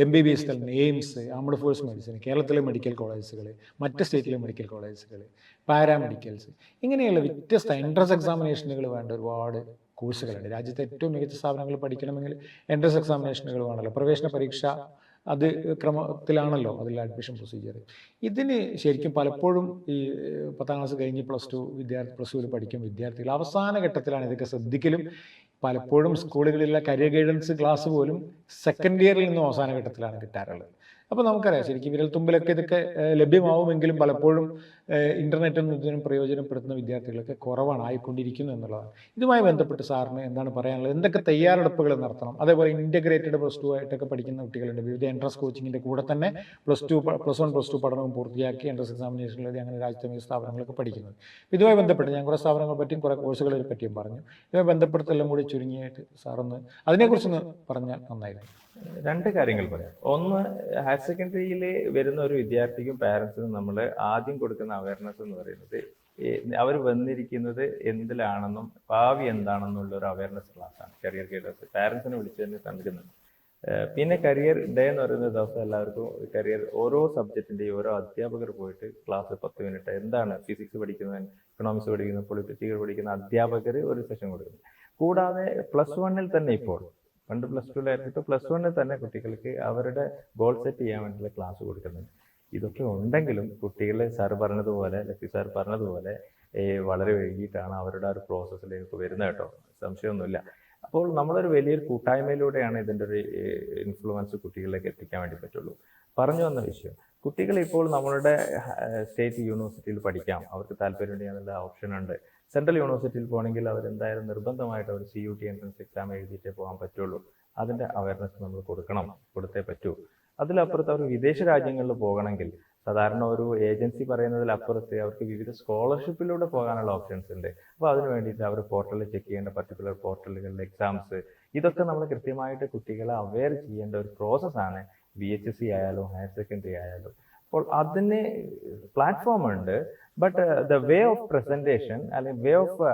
MBBS, AIIMS, armed force medicine, കേരളത്തിലെ മെഡിക്കൽ കോളേജുകൾ, മറ്റ് സ്റ്റേറ്റിലെ മെഡിക്കൽ കോളേജുകൾ, പാരാമെഡിക്കൽസ്, ഇങ്ങനെയുള്ള വ്യത്യസ്ത എൻട്രൻസ് എക്സാമിനേഷനുകൾ വേണ്ട ഒരുപാട് കോഴ്സുകളുണ്ട്. രാജ്യത്തെ ഏറ്റവും മികച്ച സ്ഥാപനങ്ങൾ പഠിക്കണമെങ്കിൽ എൻട്രൻസ് എക്സാമിനേഷനുകൾ വേണമല്ലോ. പ്രവേശന പരീക്ഷ അത് ക്രമത്തിലാണല്ലോ അതിൽ അഡ്മിഷൻ പ്രൊസീജിയർ. ഇതിന് ശരിക്കും പലപ്പോഴും ഈ 10ാം ക്ലാസ് കഴിഞ്ഞ് +2 പഠിക്കും വിദ്യാർത്ഥികൾ അവസാന ഘട്ടത്തിലാണ് ഇതൊക്കെ ശ്രദ്ധിക്കലും. പലപ്പോഴും സ്കൂളുകളിലുള്ള കരിയർ ഗൈഡൻസ് ക്ലാസ് പോലും സെക്കൻഡ് ഇയറിൽ നിന്നും അവസാന ഘട്ടത്തിലാണ് കിട്ടാറുള്ളത്. അപ്പോൾ നമുക്കറിയാം ശരിക്കും വിരൽത്തുമ്പിലൊക്കെ ഇതൊക്കെ ലഭ്യമാവുമെങ്കിലും പലപ്പോഴും ഇൻ്റർനെറ്റൊന്നും ഇതിനും പ്രയോജനപ്പെടുത്തുന്ന വിദ്യാർത്ഥികളൊക്കെ ആയിക്കൊണ്ടിരിക്കുന്നു എന്നുള്ളതാണ്. ഇതുമായി ബന്ധപ്പെട്ട് സാറിന് എന്താണ് പറയാനുള്ളത്? എന്തൊക്കെ തയ്യാറെടുപ്പുകൾ നടത്തണം? അതേപോലെ ഇൻ്റഗ്രേറ്റഡ് +2 ആയിട്ടൊക്കെ പഠിക്കുന്ന കുട്ടികളുണ്ട്. വിവിധ എൻട്രൻസ് കോച്ചിങ്ങിൻ്റെ കൂടെ തന്നെ +1 +2 പഠനവും പൂർത്തിയാക്കി എൻട്രൻസ് എക്സാമിനേഷനിൽ അങ്ങനെ രാജ്യത്തെ മികച്ച സ്ഥാപനങ്ങളൊക്കെ പഠിക്കുന്നത്. ഇതുമായി ബന്ധപ്പെട്ട് ഞാൻ കുറേ സ്ഥാപനങ്ങളെ പറ്റിയും കുറേ കോഴ്സുകളെ പറ്റിയും പറഞ്ഞു. ഇതുമായി ബന്ധപ്പെടുത്തെല്ലാം കൂടി ചുരുങ്ങിയായിട്ട് സാറൊന്ന് അതിനെക്കുറിച്ചൊന്ന് പറഞ്ഞാൽ നന്നായിരുന്നു. 2 കാര്യങ്ങൾ പറയാം. ഒന്ന്, ഹയർ സെക്കൻഡറിയിൽ വരുന്ന ഒരു വിദ്യാർത്ഥിക്കും പാരൻസിനും നമ്മൾ ആദ്യം കൊടുക്കുന്ന അവയർനെസ് എന്ന് പറയുന്നത് അവർ വന്നിരിക്കുന്നത് എന്തിലാണെന്നും ഭാവി എന്താണെന്നുള്ള ഒരു അവയർനെസ് ക്ലാസ്സാണ്. കരിയർ ഗൈഡൻസ് പാരൻസിനെ വിളിച്ച് തന്നെ നൽകുന്നത്. പിന്നെ കരിയർ ഡേ എന്ന് പറയുന്ന ദിവസം എല്ലാവർക്കും ഓരോ സബ്ജക്റ്റിൻ്റെയും ഓരോ അധ്യാപകർ പോയിട്ട് ക്ലാസ് 10 മിനിറ്റ് എന്താണ് ഫിസിക്സ് പഠിക്കുന്ന, ഇക്കണോമിക്സ് പഠിക്കുന്ന, പൊളിറ്റിക്കൽ പഠിക്കുന്ന അധ്യാപകർ ഒരു സെഷൻ കൊടുക്കുന്നു. കൂടാതെ +1 തന്നെ ഇപ്പോൾ പണ്ട് +2 +1 തന്നെ കുട്ടികൾക്ക് അവരുടെ ഗോൾ സെറ്റ് ചെയ്യാൻ വേണ്ടിയുള്ള ക്ലാസ് കൊടുക്കുന്നുണ്ട്. ഇതൊക്കെ ഉണ്ടെങ്കിലും കുട്ടികളെ ലക്കി സാർ പറഞ്ഞതുപോലെ വളരെ വൈകിട്ടാണ് അവരുടെ ഒരു പ്രോസസ്സിലേക്ക് വരുന്നത് കേട്ടോ, സംശയമൊന്നുമില്ല. അപ്പോൾ നമ്മളൊരു വലിയൊരു കൂട്ടായ്മയിലൂടെയാണ് ഇതിൻ്റെ ഒരു ഇൻഫ്ലുവൻസ് കുട്ടികളിലേക്ക് എത്തിക്കാൻ വേണ്ടി പറ്റുള്ളൂ. പറഞ്ഞു വന്ന വിഷയം, കുട്ടികൾ ഇപ്പോൾ നമ്മളുടെ സ്റ്റേറ്റ് യൂണിവേഴ്സിറ്റിയിൽ പഠിക്കാം, അവർക്ക് താല്പര്യമുണ്ടെങ്കിൽ അതിനുള്ള ഓപ്ഷൻ ഉണ്ട്. സെൻട്രൽ യൂണിവേഴ്സിറ്റിയിൽ പോകണമെങ്കിൽ അവരെന്തായാലും നിർബന്ധമായിട്ട് അവർ CUT എൻട്രൻസ് എക്സാം എഴുതിയിട്ടേ പോകാൻ പറ്റുള്ളൂ. അതിൻ്റെ അവയർനെസ് നമ്മൾ കൊടുത്തേ പറ്റൂ. അതിലപ്പുറത്ത് അവർ വിദേശ രാജ്യങ്ങളിൽ പോകണമെങ്കിൽ സാധാരണ ഒരു ഏജൻസി പറയുന്നതിലപ്പുറത്ത് അവർക്ക് വിവിധ സ്കോളർഷിപ്പിലൂടെ പോകാനുള്ള ഓപ്ഷൻസ് ഉണ്ട്. അപ്പോൾ അതിന് വേണ്ടിയിട്ട് അവർ പോർട്ടലിൽ ചെക്ക് ചെയ്യേണ്ട പർട്ടിക്കുലർ പോർട്ടലുകളിലെ എക്സാംസ്, ഇതൊക്കെ നമ്മൾ കൃത്യമായിട്ട് കുട്ടികളെ അവെയർ ചെയ്യേണ്ട ഒരു പ്രോസസ്സാണ് VHSC ആയാലും ഹയർ സെക്കൻഡറി ആയാലും. അപ്പോൾ അതിന് പ്ലാറ്റ്ഫോം ഉണ്ട്. But the way of presentation അല്ലെങ്കിൽ വേ ഓഫ്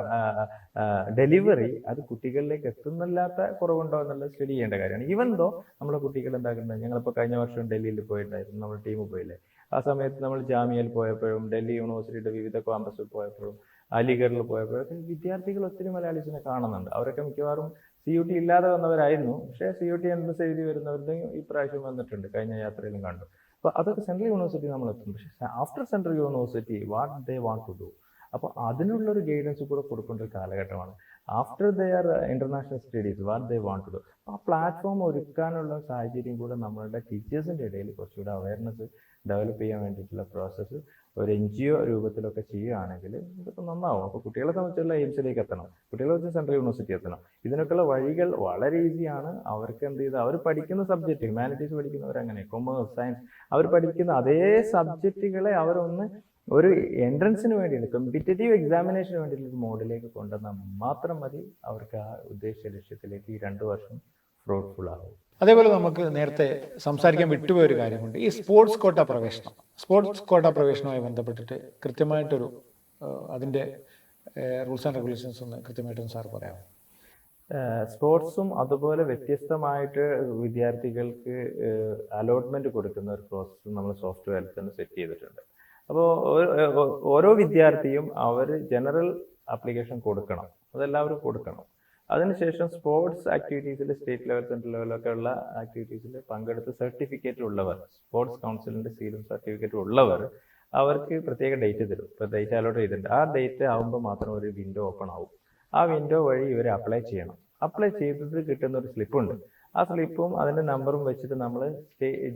ഡെലിവറി അത് കുട്ടികളിലേക്ക് എത്തുന്നില്ലാത്ത കുറവുണ്ടോ എന്നുള്ളത് സ്റ്റഡി ചെയ്യേണ്ട കാര്യമാണ്. ഈവൻ ദോ നമ്മളെ കുട്ടികൾ എന്താക്കുന്നത്, ഞങ്ങളിപ്പോൾ കഴിഞ്ഞ വർഷം ഡൽഹിയിൽ പോയിട്ടുണ്ടായിരുന്നു, നമ്മുടെ ടീം പോയില്ലേ. ആ സമയത്ത് നമ്മൾ ജാമ്യയിൽ പോയപ്പോഴും ഡൽഹി യൂണിവേഴ്സിറ്റിയുടെ വിവിധ ക്യാമ്പസിൽ പോയപ്പോഴും അലിഗഡിൽ പോയപ്പോഴൊക്കെ വിദ്യാർത്ഥികൾ ഒത്തിരി മലയാളീസിനെ കാണുന്നുണ്ട്. അവരൊക്കെ മിക്കവാറും CUT ഇല്ലാതെ വന്നവരായിരുന്നു. പക്ഷേ CUT എൻട്രൻസ് എഴുതി വരുന്നവരുടെയും ഇപ്രാവശ്യം വന്നിട്ടുണ്ട്, കഴിഞ്ഞ യാത്രയിലും കണ്ടു. അപ്പോൾ അതൊക്കെ സെൻട്രൽ യൂണിവേഴ്സിറ്റി നമ്മൾ എത്തും. പക്ഷേ after central university what they want to do, അപ്പോൾ അതിനുള്ളൊരു ഗൈഡൻസ് കൂടെ കൊടുക്കേണ്ട ഒരു കാലഘട്ടമാണ്. After there international studies what they want to do, ആ പ്ലാറ്റ്ഫോം ഒരുക്കാനുള്ള സാഹചര്യം കൂടെ നമ്മളുടെ ടീച്ചേഴ്സിൻ്റെ ഇടയിൽ കുറച്ചുകൂടെ അവയർനെസ് ഡെവലപ്പ് ചെയ്യാൻ വേണ്ടിയിട്ടുള്ള പ്രോസസ്സ് ഒരു NGO രൂപത്തിലൊക്കെ ചെയ്യുകയാണെങ്കിൽ ഇതൊക്കെ നന്നാവും. അപ്പോൾ കുട്ടികളെ സംബന്ധിച്ചുള്ള എയിംസിലേക്ക് എത്തണം, കുട്ടികളെ വെച്ച് സെൻട്രൽ യൂണിവേഴ്സിറ്റി എത്തണം. ഇതിനൊക്കെയുള്ള വഴികൾ വളരെ ഈസിയാണ്. അവർക്ക് എന്ത് ചെയ്ത് അവർ പഠിക്കുന്ന സബ്ജക്റ്റ്, ഹ്യൂമാനിറ്റീസ് പഠിക്കുന്നവരങ്ങനെ, കൊമേഴ്സ്, സയൻസ്, അവർ പഠിക്കുന്ന അതേ സബ്ജക്റ്റുകളെ അവരൊന്ന് ഒരു എൻട്രൻസിന് വേണ്ടിയിട്ട്, കോമ്പറ്റേറ്റീവ് എക്സാമിനേഷന് വേണ്ടിയിട്ട് ഒരു മോഡിലേക്ക് കൊണ്ടുവന്നാൽ മാത്രം മതി അവർക്ക് ആ ഉദ്ദേശിച്ച ലക്ഷ്യത്തിലേക്ക് ഈ 2 വർഷം ഫ്രൂട്ട്ഫുൾ ആകും. അതേപോലെ നമുക്ക് നേരത്തെ സംസാരിക്കാൻ വിട്ടുപോയ ഒരു കാര്യമുണ്ട്, ഈ സ്പോർട്സ് കോട്ട പ്രവേശനം. സ്പോർട്സ് കോട്ട പ്രവേശനവുമായി ബന്ധപ്പെട്ടിട്ട് കൃത്യമായിട്ടൊരു അതിൻ്റെ റൂൾസ് ആൻഡ് റെഗുലേഷൻസ് ഒന്ന് കൃത്യമായിട്ടൊന്ന് സാർ പറയാമോ? സ്പോർട്സും അതുപോലെ വ്യത്യസ്തമായിട്ട് വിദ്യാർത്ഥികൾക്ക് അലോട്ട്മെന്റ് കൊടുക്കുന്ന ഒരു പ്രോസസ്സ് നമ്മൾ സോഫ്റ്റ്വെയറിൽ തന്നെ സെറ്റ് ചെയ്തിട്ടുണ്ട്. അപ്പോൾ ഓരോ വിദ്യാർത്ഥിയും അവർ ജനറൽ ആപ്ലിക്കേഷൻ കൊടുക്കണം, അതെല്ലാവരും കൊടുക്കണം. അതിനുശേഷം സ്പോർട്സ് ആക്ടിവിറ്റീസിൽ സ്റ്റേറ്റ് ലെവൽ, സെൻട്രൽ ലെവലൊക്കെ ഉള്ള ആക്ടിവിറ്റീസിൽ പങ്കെടുത്ത് സർട്ടിഫിക്കറ്റ് ഉള്ളവർ, സ്പോർട്സ് കൗൺസിലിൻ്റെ സീലും സർട്ടിഫിക്കറ്റും ഉള്ളവർ, അവർക്ക് പ്രത്യേക ഡേറ്റ് തരും. ഇപ്പോൾ ഡേറ്റ് അലോട്ട് ചെയ്തിട്ടുണ്ട്. ആ ഡേറ്റ് ആകുമ്പോൾ മാത്രം ഒരു വിൻഡോ ഓപ്പൺ ആവും. ആ വിൻഡോ വഴി ഇവർ അപ്ലൈ ചെയ്യണം. അപ്ലൈ ചെയ്തത് കിട്ടുന്ന ഒരു സ്ലിപ്പുണ്ട്. ആ സ്ലിപ്പും അതിൻ്റെ നമ്പറും വെച്ചിട്ട് നമ്മൾ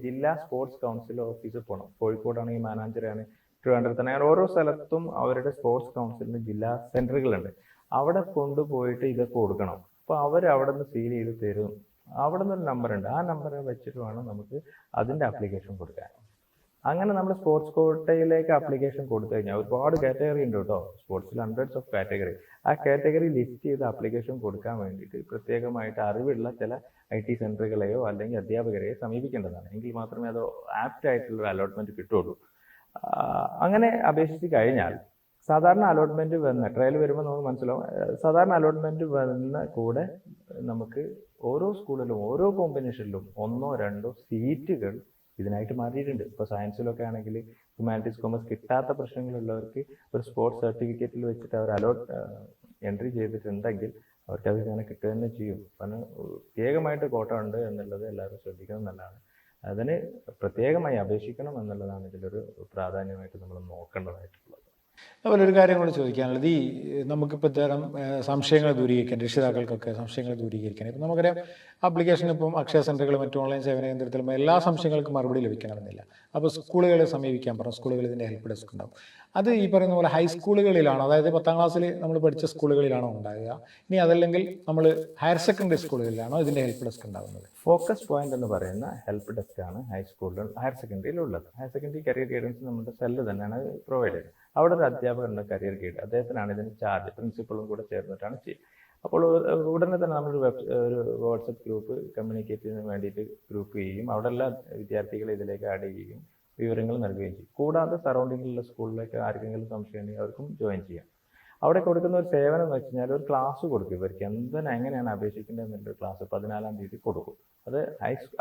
ജില്ലാ സ്പോർട്സ് കൗൺസിൽ ഓഫീസിൽ പോകണം. കോഴിക്കോടാണെങ്കിൽ മാനാഞ്ചിറയാണ്, ട്രിവാൻഡ്രത്താണ്, അങ്ങനെ ഓരോ സ്ഥലത്തും അവരുടെ സ്പോർട്സ് കൗൺസിലിന് ജില്ലാ സെൻറ്ററുകളുണ്ട്. അവിടെ കൊണ്ടുപോയിട്ട് ഇതൊക്കെ കൊടുക്കണം. അപ്പോൾ അവർ അവിടെ നിന്ന് സീൽ ചെയ്ത് തരും. അവിടെ നിന്നൊരു നമ്പറുണ്ട്, ആ നമ്പർ വെച്ചിട്ട് വേണം നമുക്ക് അതിൻ്റെ ആപ്ലിക്കേഷൻ കൊടുക്കാൻ. അങ്ങനെ നമ്മൾ സ്പോർട്സ് കോട്ടയിലേക്ക് ആപ്ലിക്കേഷൻ കൊടുത്തു കഴിഞ്ഞാൽ ഒരുപാട് കാറ്റഗറി ഉണ്ട് കേട്ടോ, സ്പോർട്സിൽ ഹൺഡ്രഡ്സ് ഓഫ് കാറ്റഗറി. ആ കാറ്റഗറി ലിസ്റ്റ് ചെയ്ത് ആപ്ലിക്കേഷൻ കൊടുക്കാൻ വേണ്ടിയിട്ട് പ്രത്യേകമായിട്ട് അറിവുള്ള ചില IT സെൻറ്ററുകളെയോ അല്ലെങ്കിൽ അധ്യാപകരെയോ സമീപിക്കേണ്ടതാണ്. എങ്കിൽ മാത്രമേ അത് ആപ്റ്റ് ആയിട്ടുള്ള അലോട്ട്മെന്റ് കിട്ടുള്ളൂ. അങ്ങനെ അപേക്ഷിച്ച് കഴിഞ്ഞാൽ സാധാരണ അലോട്ട്മെന്റ് വന്ന ട്രയൽ വരുമ്പോൾ നമുക്ക് മനസ്സിലാവും, സാധാരണ അലോട്ട്മെന്റ് വന്ന കൂടെ നമുക്ക് ഓരോ സ്കൂളിലും ഓരോ കോമ്പിനേഷനിലും 1ഓ 2ഓ സീറ്റുകൾ ഇതിനായിട്ട് മാറ്റിയിട്ടുണ്ട്. ഇപ്പോൾ സയൻസിലൊക്കെ ആണെങ്കിൽ ഹ്യൂമാനിറ്റീസ്, കൊമേഴ്സ് കിട്ടാത്ത പ്രശ്നങ്ങളുള്ളവർക്ക് ഒരു സ്പോർട്സ് സർട്ടിഫിക്കറ്റിൽ വെച്ചിട്ട് അവർ എൻട്രി ചെയ്തിട്ടുണ്ടെങ്കിൽ അവർക്കത് ഇങ്ങനെ കിട്ടുക തന്നെ ചെയ്യും. കാരണം പ്രത്യേകമായിട്ട് കോട്ട ഉണ്ട് എന്നുള്ളത് എല്ലാവരും ശ്രദ്ധിക്കണം എന്നുള്ളതാണ്. അതിന് പ്രത്യേകമായി അപേക്ഷിക്കണം എന്നുള്ളതാണ് ഇതിലൊരു പ്രാധാന്യമായിട്ട് നമ്മൾ നോക്കേണ്ടതായിട്ടുള്ളത്. അതുപോലെ ഒരു കാര്യം കൂടി ചോദിക്കാനുള്ളത്, ഈ നമുക്കിപ്പോൾ ഇത്തരം സംശയങ്ങൾ ദൂരീകരിക്കാൻ, രക്ഷിതാക്കൾക്കൊക്കെ സംശയങ്ങൾ ദൂരീകരിക്കാൻ, ഇപ്പം നമുക്കറിയാം ആപ്ലിക്കേഷൻ ഇപ്പം അക്ഷയ സെൻ്ററുകൾ, മറ്റു ഓൺലൈൻ സേവന കേന്ദ്രത്തിലും എല്ലാ സംശയങ്ങൾക്കും മറുപടി ലഭിക്കണമെന്നില്ല. അപ്പോൾ സ്കൂളുകളെ സമീപിക്കാൻ പറഞ്ഞു, സ്കൂളുകളിൽ ഇതിൻ്റെ ഹെൽപ്പ് ഡെസ്ക് ഉണ്ടാവും. അത് ഈ പറയുന്ന പോലെ ഹൈസ്കൂളുകളിലാണോ, അതായത് 10ാം ക്ലാസ്സിൽ നമ്മൾ പഠിച്ച സ്കൂളുകളിലാണോ ഉണ്ടാകുക? ഇനി അതല്ലെങ്കിൽ നമ്മൾ ഹയർ സെക്കൻഡറി സ്കൂളുകളിലാണോ ഇതിൻ്റെ ഹെൽപ്പ് ഡെസ്ക് ഉണ്ടാകുന്നത്? ഫോക്കസ് പോയിന്റ് എന്ന് പറയുന്ന ഹെൽപ്പ് ഡെസ്ക് ആണ് ഹൈസ്കൂളിലും ഹയർ സെക്കൻഡറിയിലുള്ളത്. ഹയർ സെക്കൻഡറി കരിയർ ഗൈഡൻസ് നമ്മുടെ സെല്ല് തന്നെയാണ് പ്രൊവൈഡ് ചെയ്യുന്നത്. അവിടെ ഒരു അധ്യാപകരുണ്ട്, കരിയർ ഗൈഡ്, അദ്ദേഹത്തിനാണ് ഇതിന് ചാർജ്, പ്രിൻസിപ്പളും കൂടെ ചേർന്നിട്ടാണ് ചെയ്യുക. അപ്പോൾ ഉടനെ തന്നെ നമ്മളൊരു ഒരു വാട്സപ്പ് ഗ്രൂപ്പ് കമ്മ്യൂണിക്കേറ്റ് ചെയ്യാൻ വേണ്ടിയിട്ട് ഗ്രൂപ്പ് ചെയ്യും. അവിടെ എല്ലാ വിദ്യാർത്ഥികളെ ഇതിലേക്ക് ആഡ് ചെയ്യുകയും വിവരങ്ങൾ നൽകുകയും ചെയ്യും. കൂടാതെ സറൗണ്ടിങ്ങിലുള്ള സ്കൂളിലേക്ക് ആർക്കെങ്കിലും സംശയം ഉണ്ടെങ്കിൽ അവർക്കും ജോയിൻ ചെയ്യാം. അവിടെ കൊടുക്കുന്ന ഒരു സേവനം എന്ന് വെച്ച് കഴിഞ്ഞാൽ ഒരു ക്ലാസ് കൊടുക്കും. ഇവർക്ക് എങ്ങനെയാണ് അപേക്ഷിക്കേണ്ടത് എന്നുള്ളൊരു ക്ലാസ് 14-ാം തീയതി കൊടുക്കും. അത്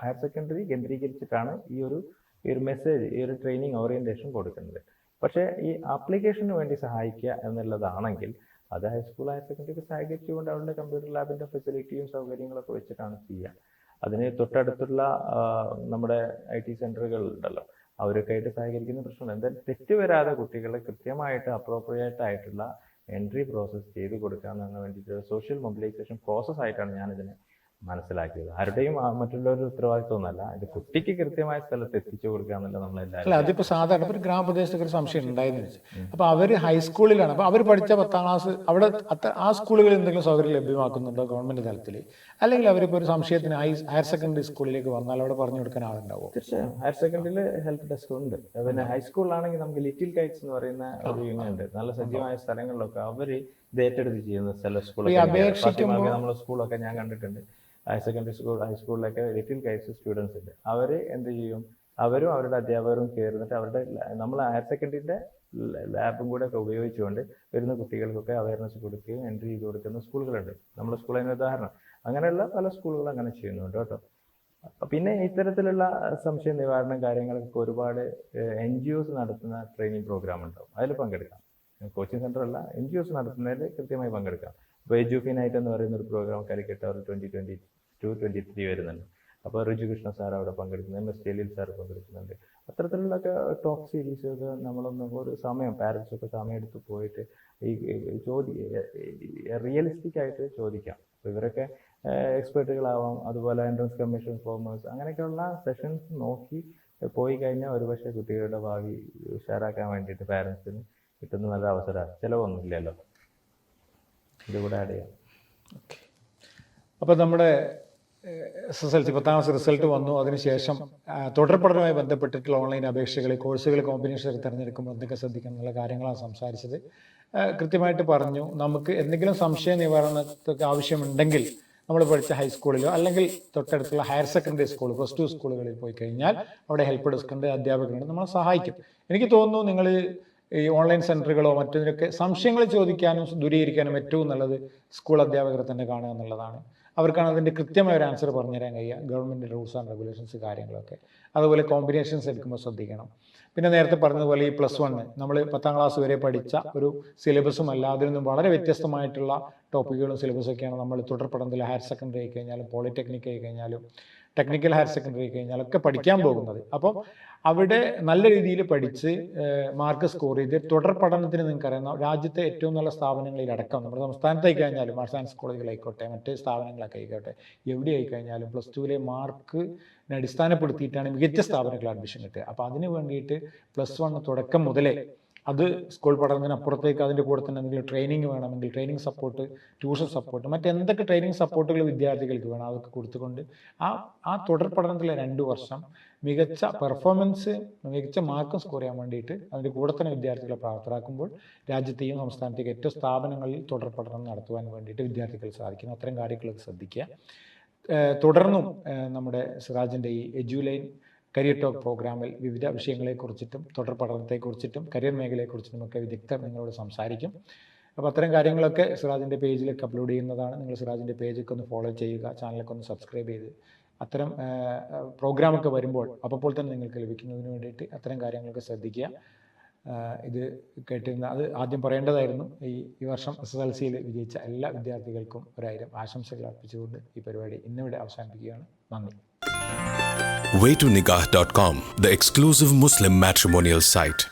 ഹയർ സെക്കൻഡറി കേന്ദ്രീകരിച്ചിട്ടാണ് ഈ ഒരു മെസ്സേജ്, ഈ ഒരു ട്രെയിനിങ് ഓറിയന്റേഷൻ കൊടുക്കുന്നത്. പക്ഷേ ഈ ആപ്ലിക്കേഷന് വേണ്ടി സഹായിക്കുക എന്നുള്ളതാണെങ്കിൽ അത് ഹൈസ്കൂൾ ഹയർ സെക്കൻഡറിക്ക് സഹകരിച്ചുകൊണ്ട് അവരുടെ കമ്പ്യൂട്ടർ ലാബിൻ്റെ ഫെസിലിറ്റിയും സൗകര്യങ്ങളൊക്കെ വെച്ചിട്ടാണ് ചെയ്യുക. അതിന് തൊട്ടടുത്തുള്ള നമ്മുടെ IT സെൻറ്ററുകൾ ഉണ്ടല്ലോ, അവരൊക്കെ ആയിട്ട് സഹകരിക്കുന്ന പ്രശ്നമുണ്ട്. എന്തായാലും തെറ്റ് വരാതെ കുട്ടികളെ കൃത്യമായിട്ട് അപ്രോപ്രിയേറ്റ് ആയിട്ടുള്ള എൻട്രി പ്രോസസ്സ് ചെയ്ത് കൊടുക്കാമെന്ന് വേണ്ടിയിട്ട് സോഷ്യൽ മൊബിലൈസേഷൻ പ്രോസസ് ആയിട്ടാണ് ഞാനിതിനെ മനസ്സിലാക്കിയത്. ആരുടെയും മറ്റുള്ളവരുടെ ഉത്തരവാദിത്വമൊന്നുമല്ല, ഇത് കുട്ടിക്ക് കൃത്യമായ സ്ഥലത്ത് എത്തിച്ചു കൊടുക്കുക എന്നുള്ള നമ്മളെല്ലാവരും. അല്ല, അതിപ്പോൾ സാധാരണ ഒരു ഗ്രാമപ്രദേശത്തൊക്കെ ഒരു സംശയം ഉണ്ടായെന്ന് വെച്ചാൽ, അപ്പോൾ അവർ ഹൈസ്കൂളിലാണ്, അപ്പോൾ അവർ പഠിച്ച 10ാം ക്ലാസ് അവിടെ ആ സ്കൂളുകളിൽ എന്തെങ്കിലും സൗകര്യം ലഭ്യമാക്കുന്നുണ്ടോ ഗവൺമെന്റ് തലത്തിൽ? അല്ലെങ്കിൽ അവരിപ്പോൾ ഒരു സംശയത്തിന് ഹയർ സെക്കൻഡറി സ്കൂളിലേക്ക് വന്നാൽ അവിടെ പറഞ്ഞു കൊടുക്കാൻ ആളുണ്ടാവുമോ? തീർച്ചയായും ഹയർ സെക്കൻഡറിയിൽ ഹെൽപ്പ് ഡെസ്ക് ഉണ്ട്. പിന്നെ ഹൈസ്കൂളിലാണെങ്കിൽ നമുക്ക് ലിറ്റിൽ കൈറ്റ്സ് എന്ന് പറയുന്ന ഒരു യൂണിയൻ ഉണ്ട്. നല്ല സജ്ജമായ സ്ഥലങ്ങളിലൊക്കെ അവർ ഇത് ഏറ്റെടുത്ത് ചെയ്യുന്ന ചില സ്കൂളൊക്കെ, നമ്മളെ സ്കൂളൊക്കെ ഞാൻ കണ്ടിട്ടുണ്ട്. ഹയർ സെക്കൻഡറി സ്കൂൾ, ഹൈസ്കൂളിലൊക്കെ ലിറ്റിൽ കൈറ്റ്സ് സ്റ്റുഡൻസ് ഉണ്ട്. അവർ എന്ത് ചെയ്യും, അവരും അവരുടെ അധ്യാപകരും ചേർന്നിട്ട് അവരുടെ നമ്മൾ ഹയർ സെക്കൻഡറിൻ്റെ ലാബും കൂടെ ഒക്കെ ഉപയോഗിച്ചുകൊണ്ട് വരുന്ന കുട്ടികൾക്കൊക്കെ അവയർനെസ് കൊടുക്കുകയും എൻട്രി ചെയ്ത് കൊടുക്കുന്ന സ്കൂളുകളുണ്ട്. നമ്മുടെ സ്കൂളിന് ഉദാഹരണം. അങ്ങനെയുള്ള പല സ്കൂളുകളും അങ്ങനെ ചെയ്യുന്നുണ്ട് കേട്ടോ. പിന്നെ ഇത്തരത്തിലുള്ള സംശയ നിവാരണ കാര്യങ്ങളൊക്കെ ഒരുപാട് NGOs നടത്തുന്ന ട്രെയിനിങ് പ്രോഗ്രാം ഉണ്ടാവും, അതിൽ പങ്കെടുക്കാം. കോച്ചിങ് സെൻ്റർ അല്ല, NGOs നടത്തുന്നതിൽ കൃത്യമായി പങ്കെടുക്കാം. ഇപ്പോൾ എഡ്യൂഫിനൈറ്റ് എന്ന് പറയുന്ന ഒരു പ്രോഗ്രാം കാലിക്കറ്റ് 2022-23 വരുന്നുണ്ട്. അപ്പോൾ ഋജുകൃഷ്ണ സാർ അവിടെ പങ്കെടുക്കുന്നുണ്ട്, MS ജലീൽ സാർ പങ്കെടുക്കുന്നുണ്ട്. അത്തരത്തിലുള്ളൊക്കെ ടോക്ക് സീരീസൊക്കെ നമ്മളൊന്ന് ഒരു സമയം പാരൻസൊക്കെ സമയം എടുത്ത് പോയിട്ട് ഈ റിയലിസ്റ്റിക് ആയിട്ട് ചോദിക്കാം. അപ്പോൾ ഇവരൊക്കെ എക്സ്പേർട്ടുകളാവാം. അതുപോലെ എൻട്രൻസ് കമ്മീഷൻ ഫോമേഴ്സ് അങ്ങനെയൊക്കെയുള്ള സെഷൻസ് നോക്കി പോയി കഴിഞ്ഞാൽ ഒരുപക്ഷെ കുട്ടികളുടെ ഭാവി ഉഷാറാക്കാൻ വേണ്ടിയിട്ട് പാരൻസിന് കിട്ടുന്ന നല്ല അവസരമാണ്. ചിലവൊന്നുമില്ലല്ലോ. ഇതുകൂടെ ആഡ് ചെയ്യാം. ഓക്കെ. അപ്പോൾ നമ്മുടെ SSLC 10ാം ക്ലാസ് റിസൾട്ട് വന്നു. അതിനുശേഷം തുടർ പഠനവുമായി ബന്ധപ്പെട്ടിട്ടുള്ള ഓൺലൈൻ അപേക്ഷകൾ, കോഴ്സുകൾ, കോമ്പിനേഷനൊക്കെ തിരഞ്ഞെടുക്കുമ്പോൾ എന്തൊക്കെ ശ്രദ്ധിക്കണം എന്നുള്ള കാര്യങ്ങളാണ് സംസാരിച്ചത്. കൃത്യമായിട്ട് പറഞ്ഞു. നമുക്ക് എന്തെങ്കിലും സംശയ നിവാരണത്തൊക്കെ ആവശ്യമുണ്ടെങ്കിൽ നമ്മൾ പഠിച്ച ഹൈസ്കൂളിലോ അല്ലെങ്കിൽ തൊട്ടടുത്തുള്ള ഹയർ സെക്കൻഡറി സ്കൂൾ, +2 സ്കൂളുകളിൽ പോയി കഴിഞ്ഞാൽ അവിടെ ഹെൽപ്പ് ഡെസ്ക് ഉണ്ട്, അധ്യാപകരുണ്ട്, നമ്മളെ സഹായിക്കും. എനിക്ക് തോന്നുന്നു നിങ്ങൾ ഈ ഓൺലൈൻ സെൻറ്ററുകളോ മറ്റൊന്നിനൊക്കെ സംശയങ്ങൾ ചോദിക്കാനും ദൂരീകരിക്കാനും ഏറ്റവും നല്ലത് സ്കൂൾ അധ്യാപകരെ തന്നെ കാണുക എന്നുള്ളതാണ്. അവർക്കാണ് അതിൻ്റെ കൃത്യമായ ഒരു ആൻസർ പറഞ്ഞുതരാൻ കഴിയുക. ഗവൺമെൻറ് റൂൾസ് ആൻഡ് റെഗുലേഷൻസ് കാര്യങ്ങളൊക്കെ. അതുപോലെ കോമ്പിനേഷൻസ് എടുക്കുമ്പോൾ ശ്രദ്ധിക്കണം. പിന്നെ നേരത്തെ പറഞ്ഞതുപോലെ ഈ +1 നമ്മൾ 10ാം ക്ലാസ് വരെ പഠിച്ച ഒരു സിലബസും അല്ല, അതിൽ നിന്നും വളരെ വ്യത്യസ്തമായിട്ടുള്ള ടോപ്പിക്കുകളും സിലബസൊക്കെയാണ് നമ്മൾ തുടർ പഠനത്തിൽ ഹയർ സെക്കൻഡറി ആയി കഴിഞ്ഞാലും പോളിടെക്നിക് ആയി കഴിഞ്ഞാലും ടെക്നിക്കൽ ഹയർ സെക്കൻഡറി ആയി കഴിഞ്ഞാലൊക്കെ പഠിക്കാൻ പോകുന്നത്. അപ്പോൾ അവിടെ നല്ല രീതിയിൽ പഠിച്ച് മാർക്ക് സ്കോർ ചെയ്ത് തുടർ പഠനത്തിന് നിങ്ങൾക്കറിയാം രാജ്യത്തെ ഏറ്റവും നല്ല സ്ഥാപനങ്ങളിലടക്കം നമ്മുടെ സംസ്ഥാനത്തായി കഴിഞ്ഞാലും ആർട്സ് സയൻസ് കോളേജുകളായിക്കോട്ടെ മറ്റ് സ്ഥാപനങ്ങളൊക്കെ ആയിക്കോട്ടെ എവിടെ ആയി കഴിഞ്ഞാലും +2 മാർക്കിനെ അടിസ്ഥാനപ്പെടുത്തിയിട്ടാണ് മികച്ച സ്ഥാപനങ്ങളിൽ അഡ്മിഷൻ കിട്ടുക. അപ്പോൾ അതിന് വേണ്ടിയിട്ട് +1 തുടക്കം മുതലേ അത് സ്കൂൾ പഠനത്തിനപ്പുറത്തേക്ക് അതിൻ്റെ കൂടെ തന്നെ എന്തെങ്കിലും ട്രെയിനിങ് വേണമെങ്കിൽ ട്രെയിനിങ് സപ്പോർട്ട്, ട്യൂഷൻ സപ്പോർട്ട്, മറ്റെന്തൊക്കെ ട്രെയിനിങ് സപ്പോർട്ടുകൾ വിദ്യാർത്ഥികൾക്ക് വേണം അതൊക്കെ കൊടുത്തുകൊണ്ട് ആ തുടർ പഠനത്തിലെ 2 വർഷം മികച്ച പെർഫോമൻസ്, മികച്ച മാർക്കും സ്കോർ ചെയ്യാൻ വേണ്ടിയിട്ട് അതിൻ്റെ കൂടെ തന്നെ വിദ്യാർത്ഥികളെ പ്രാപ്തരാക്കുമ്പോൾ രാജ്യത്തെയും സംസ്ഥാനത്തേക്ക് ഏറ്റവും സ്ഥാപനങ്ങളിൽ തുടർ പഠനം നടത്തുവാൻ വേണ്ടിയിട്ട് വിദ്യാർത്ഥികൾക്ക് സാധിക്കുന്നു. അത്തരം കാര്യങ്ങളൊക്കെ ശ്രദ്ധിക്കുക. തുടർന്നും നമ്മുടെ സിറാജിൻ്റെ ഈ എഡ്യൂലൈൻ കരിയർ ടോക്ക് പ്രോഗ്രാമിൽ വിവിധ വിഷയങ്ങളെക്കുറിച്ചിട്ടും തുടർ പഠനത്തെക്കുറിച്ചിട്ടും കരിയർ മേഖലയെക്കുറിച്ചിട്ടും ഒക്കെ വിദഗ്ധർ നിങ്ങളോട് സംസാരിക്കും. അപ്പോൾ അത്തരം കാര്യങ്ങളൊക്കെ സിറാജിൻ്റെ പേജിലേക്ക് അപ്ലോഡ് ചെയ്യുന്നതാണ്. നിങ്ങൾ സിറാജിൻ്റെ പേജൊക്കെ ഒന്ന് ഫോളോ ചെയ്യുക, ചാനലൊക്കെ ഒന്ന് സബ്സ്ക്രൈബ് ചെയ്ത് അത്തരം പ്രോഗ്രാമൊക്കെ വരുമ്പോൾ അപ്പോൾ തന്നെ നിങ്ങൾക്ക് ലഭിക്കുന്നതിന് വേണ്ടിയിട്ട് അത്തരം കാര്യങ്ങളൊക്കെ ശ്രദ്ധിക്കുക. ഇത് കേട്ടിരുന്ന അത് ആദ്യം പറയേണ്ടതായിരുന്നു. ഈ വർഷം SSLCയിൽ വിജയിച്ച എല്ലാ വിദ്യാർത്ഥികൾക്കും 1000 ആശംസകൾ അർപ്പിച്ചുകൊണ്ട് ഈ പരിപാടി ഇന്നിവിടെ അവസാനിപ്പിക്കുകയാണ്. നന്ദി. Waytonikah.com, the exclusive Muslim matrimonial site.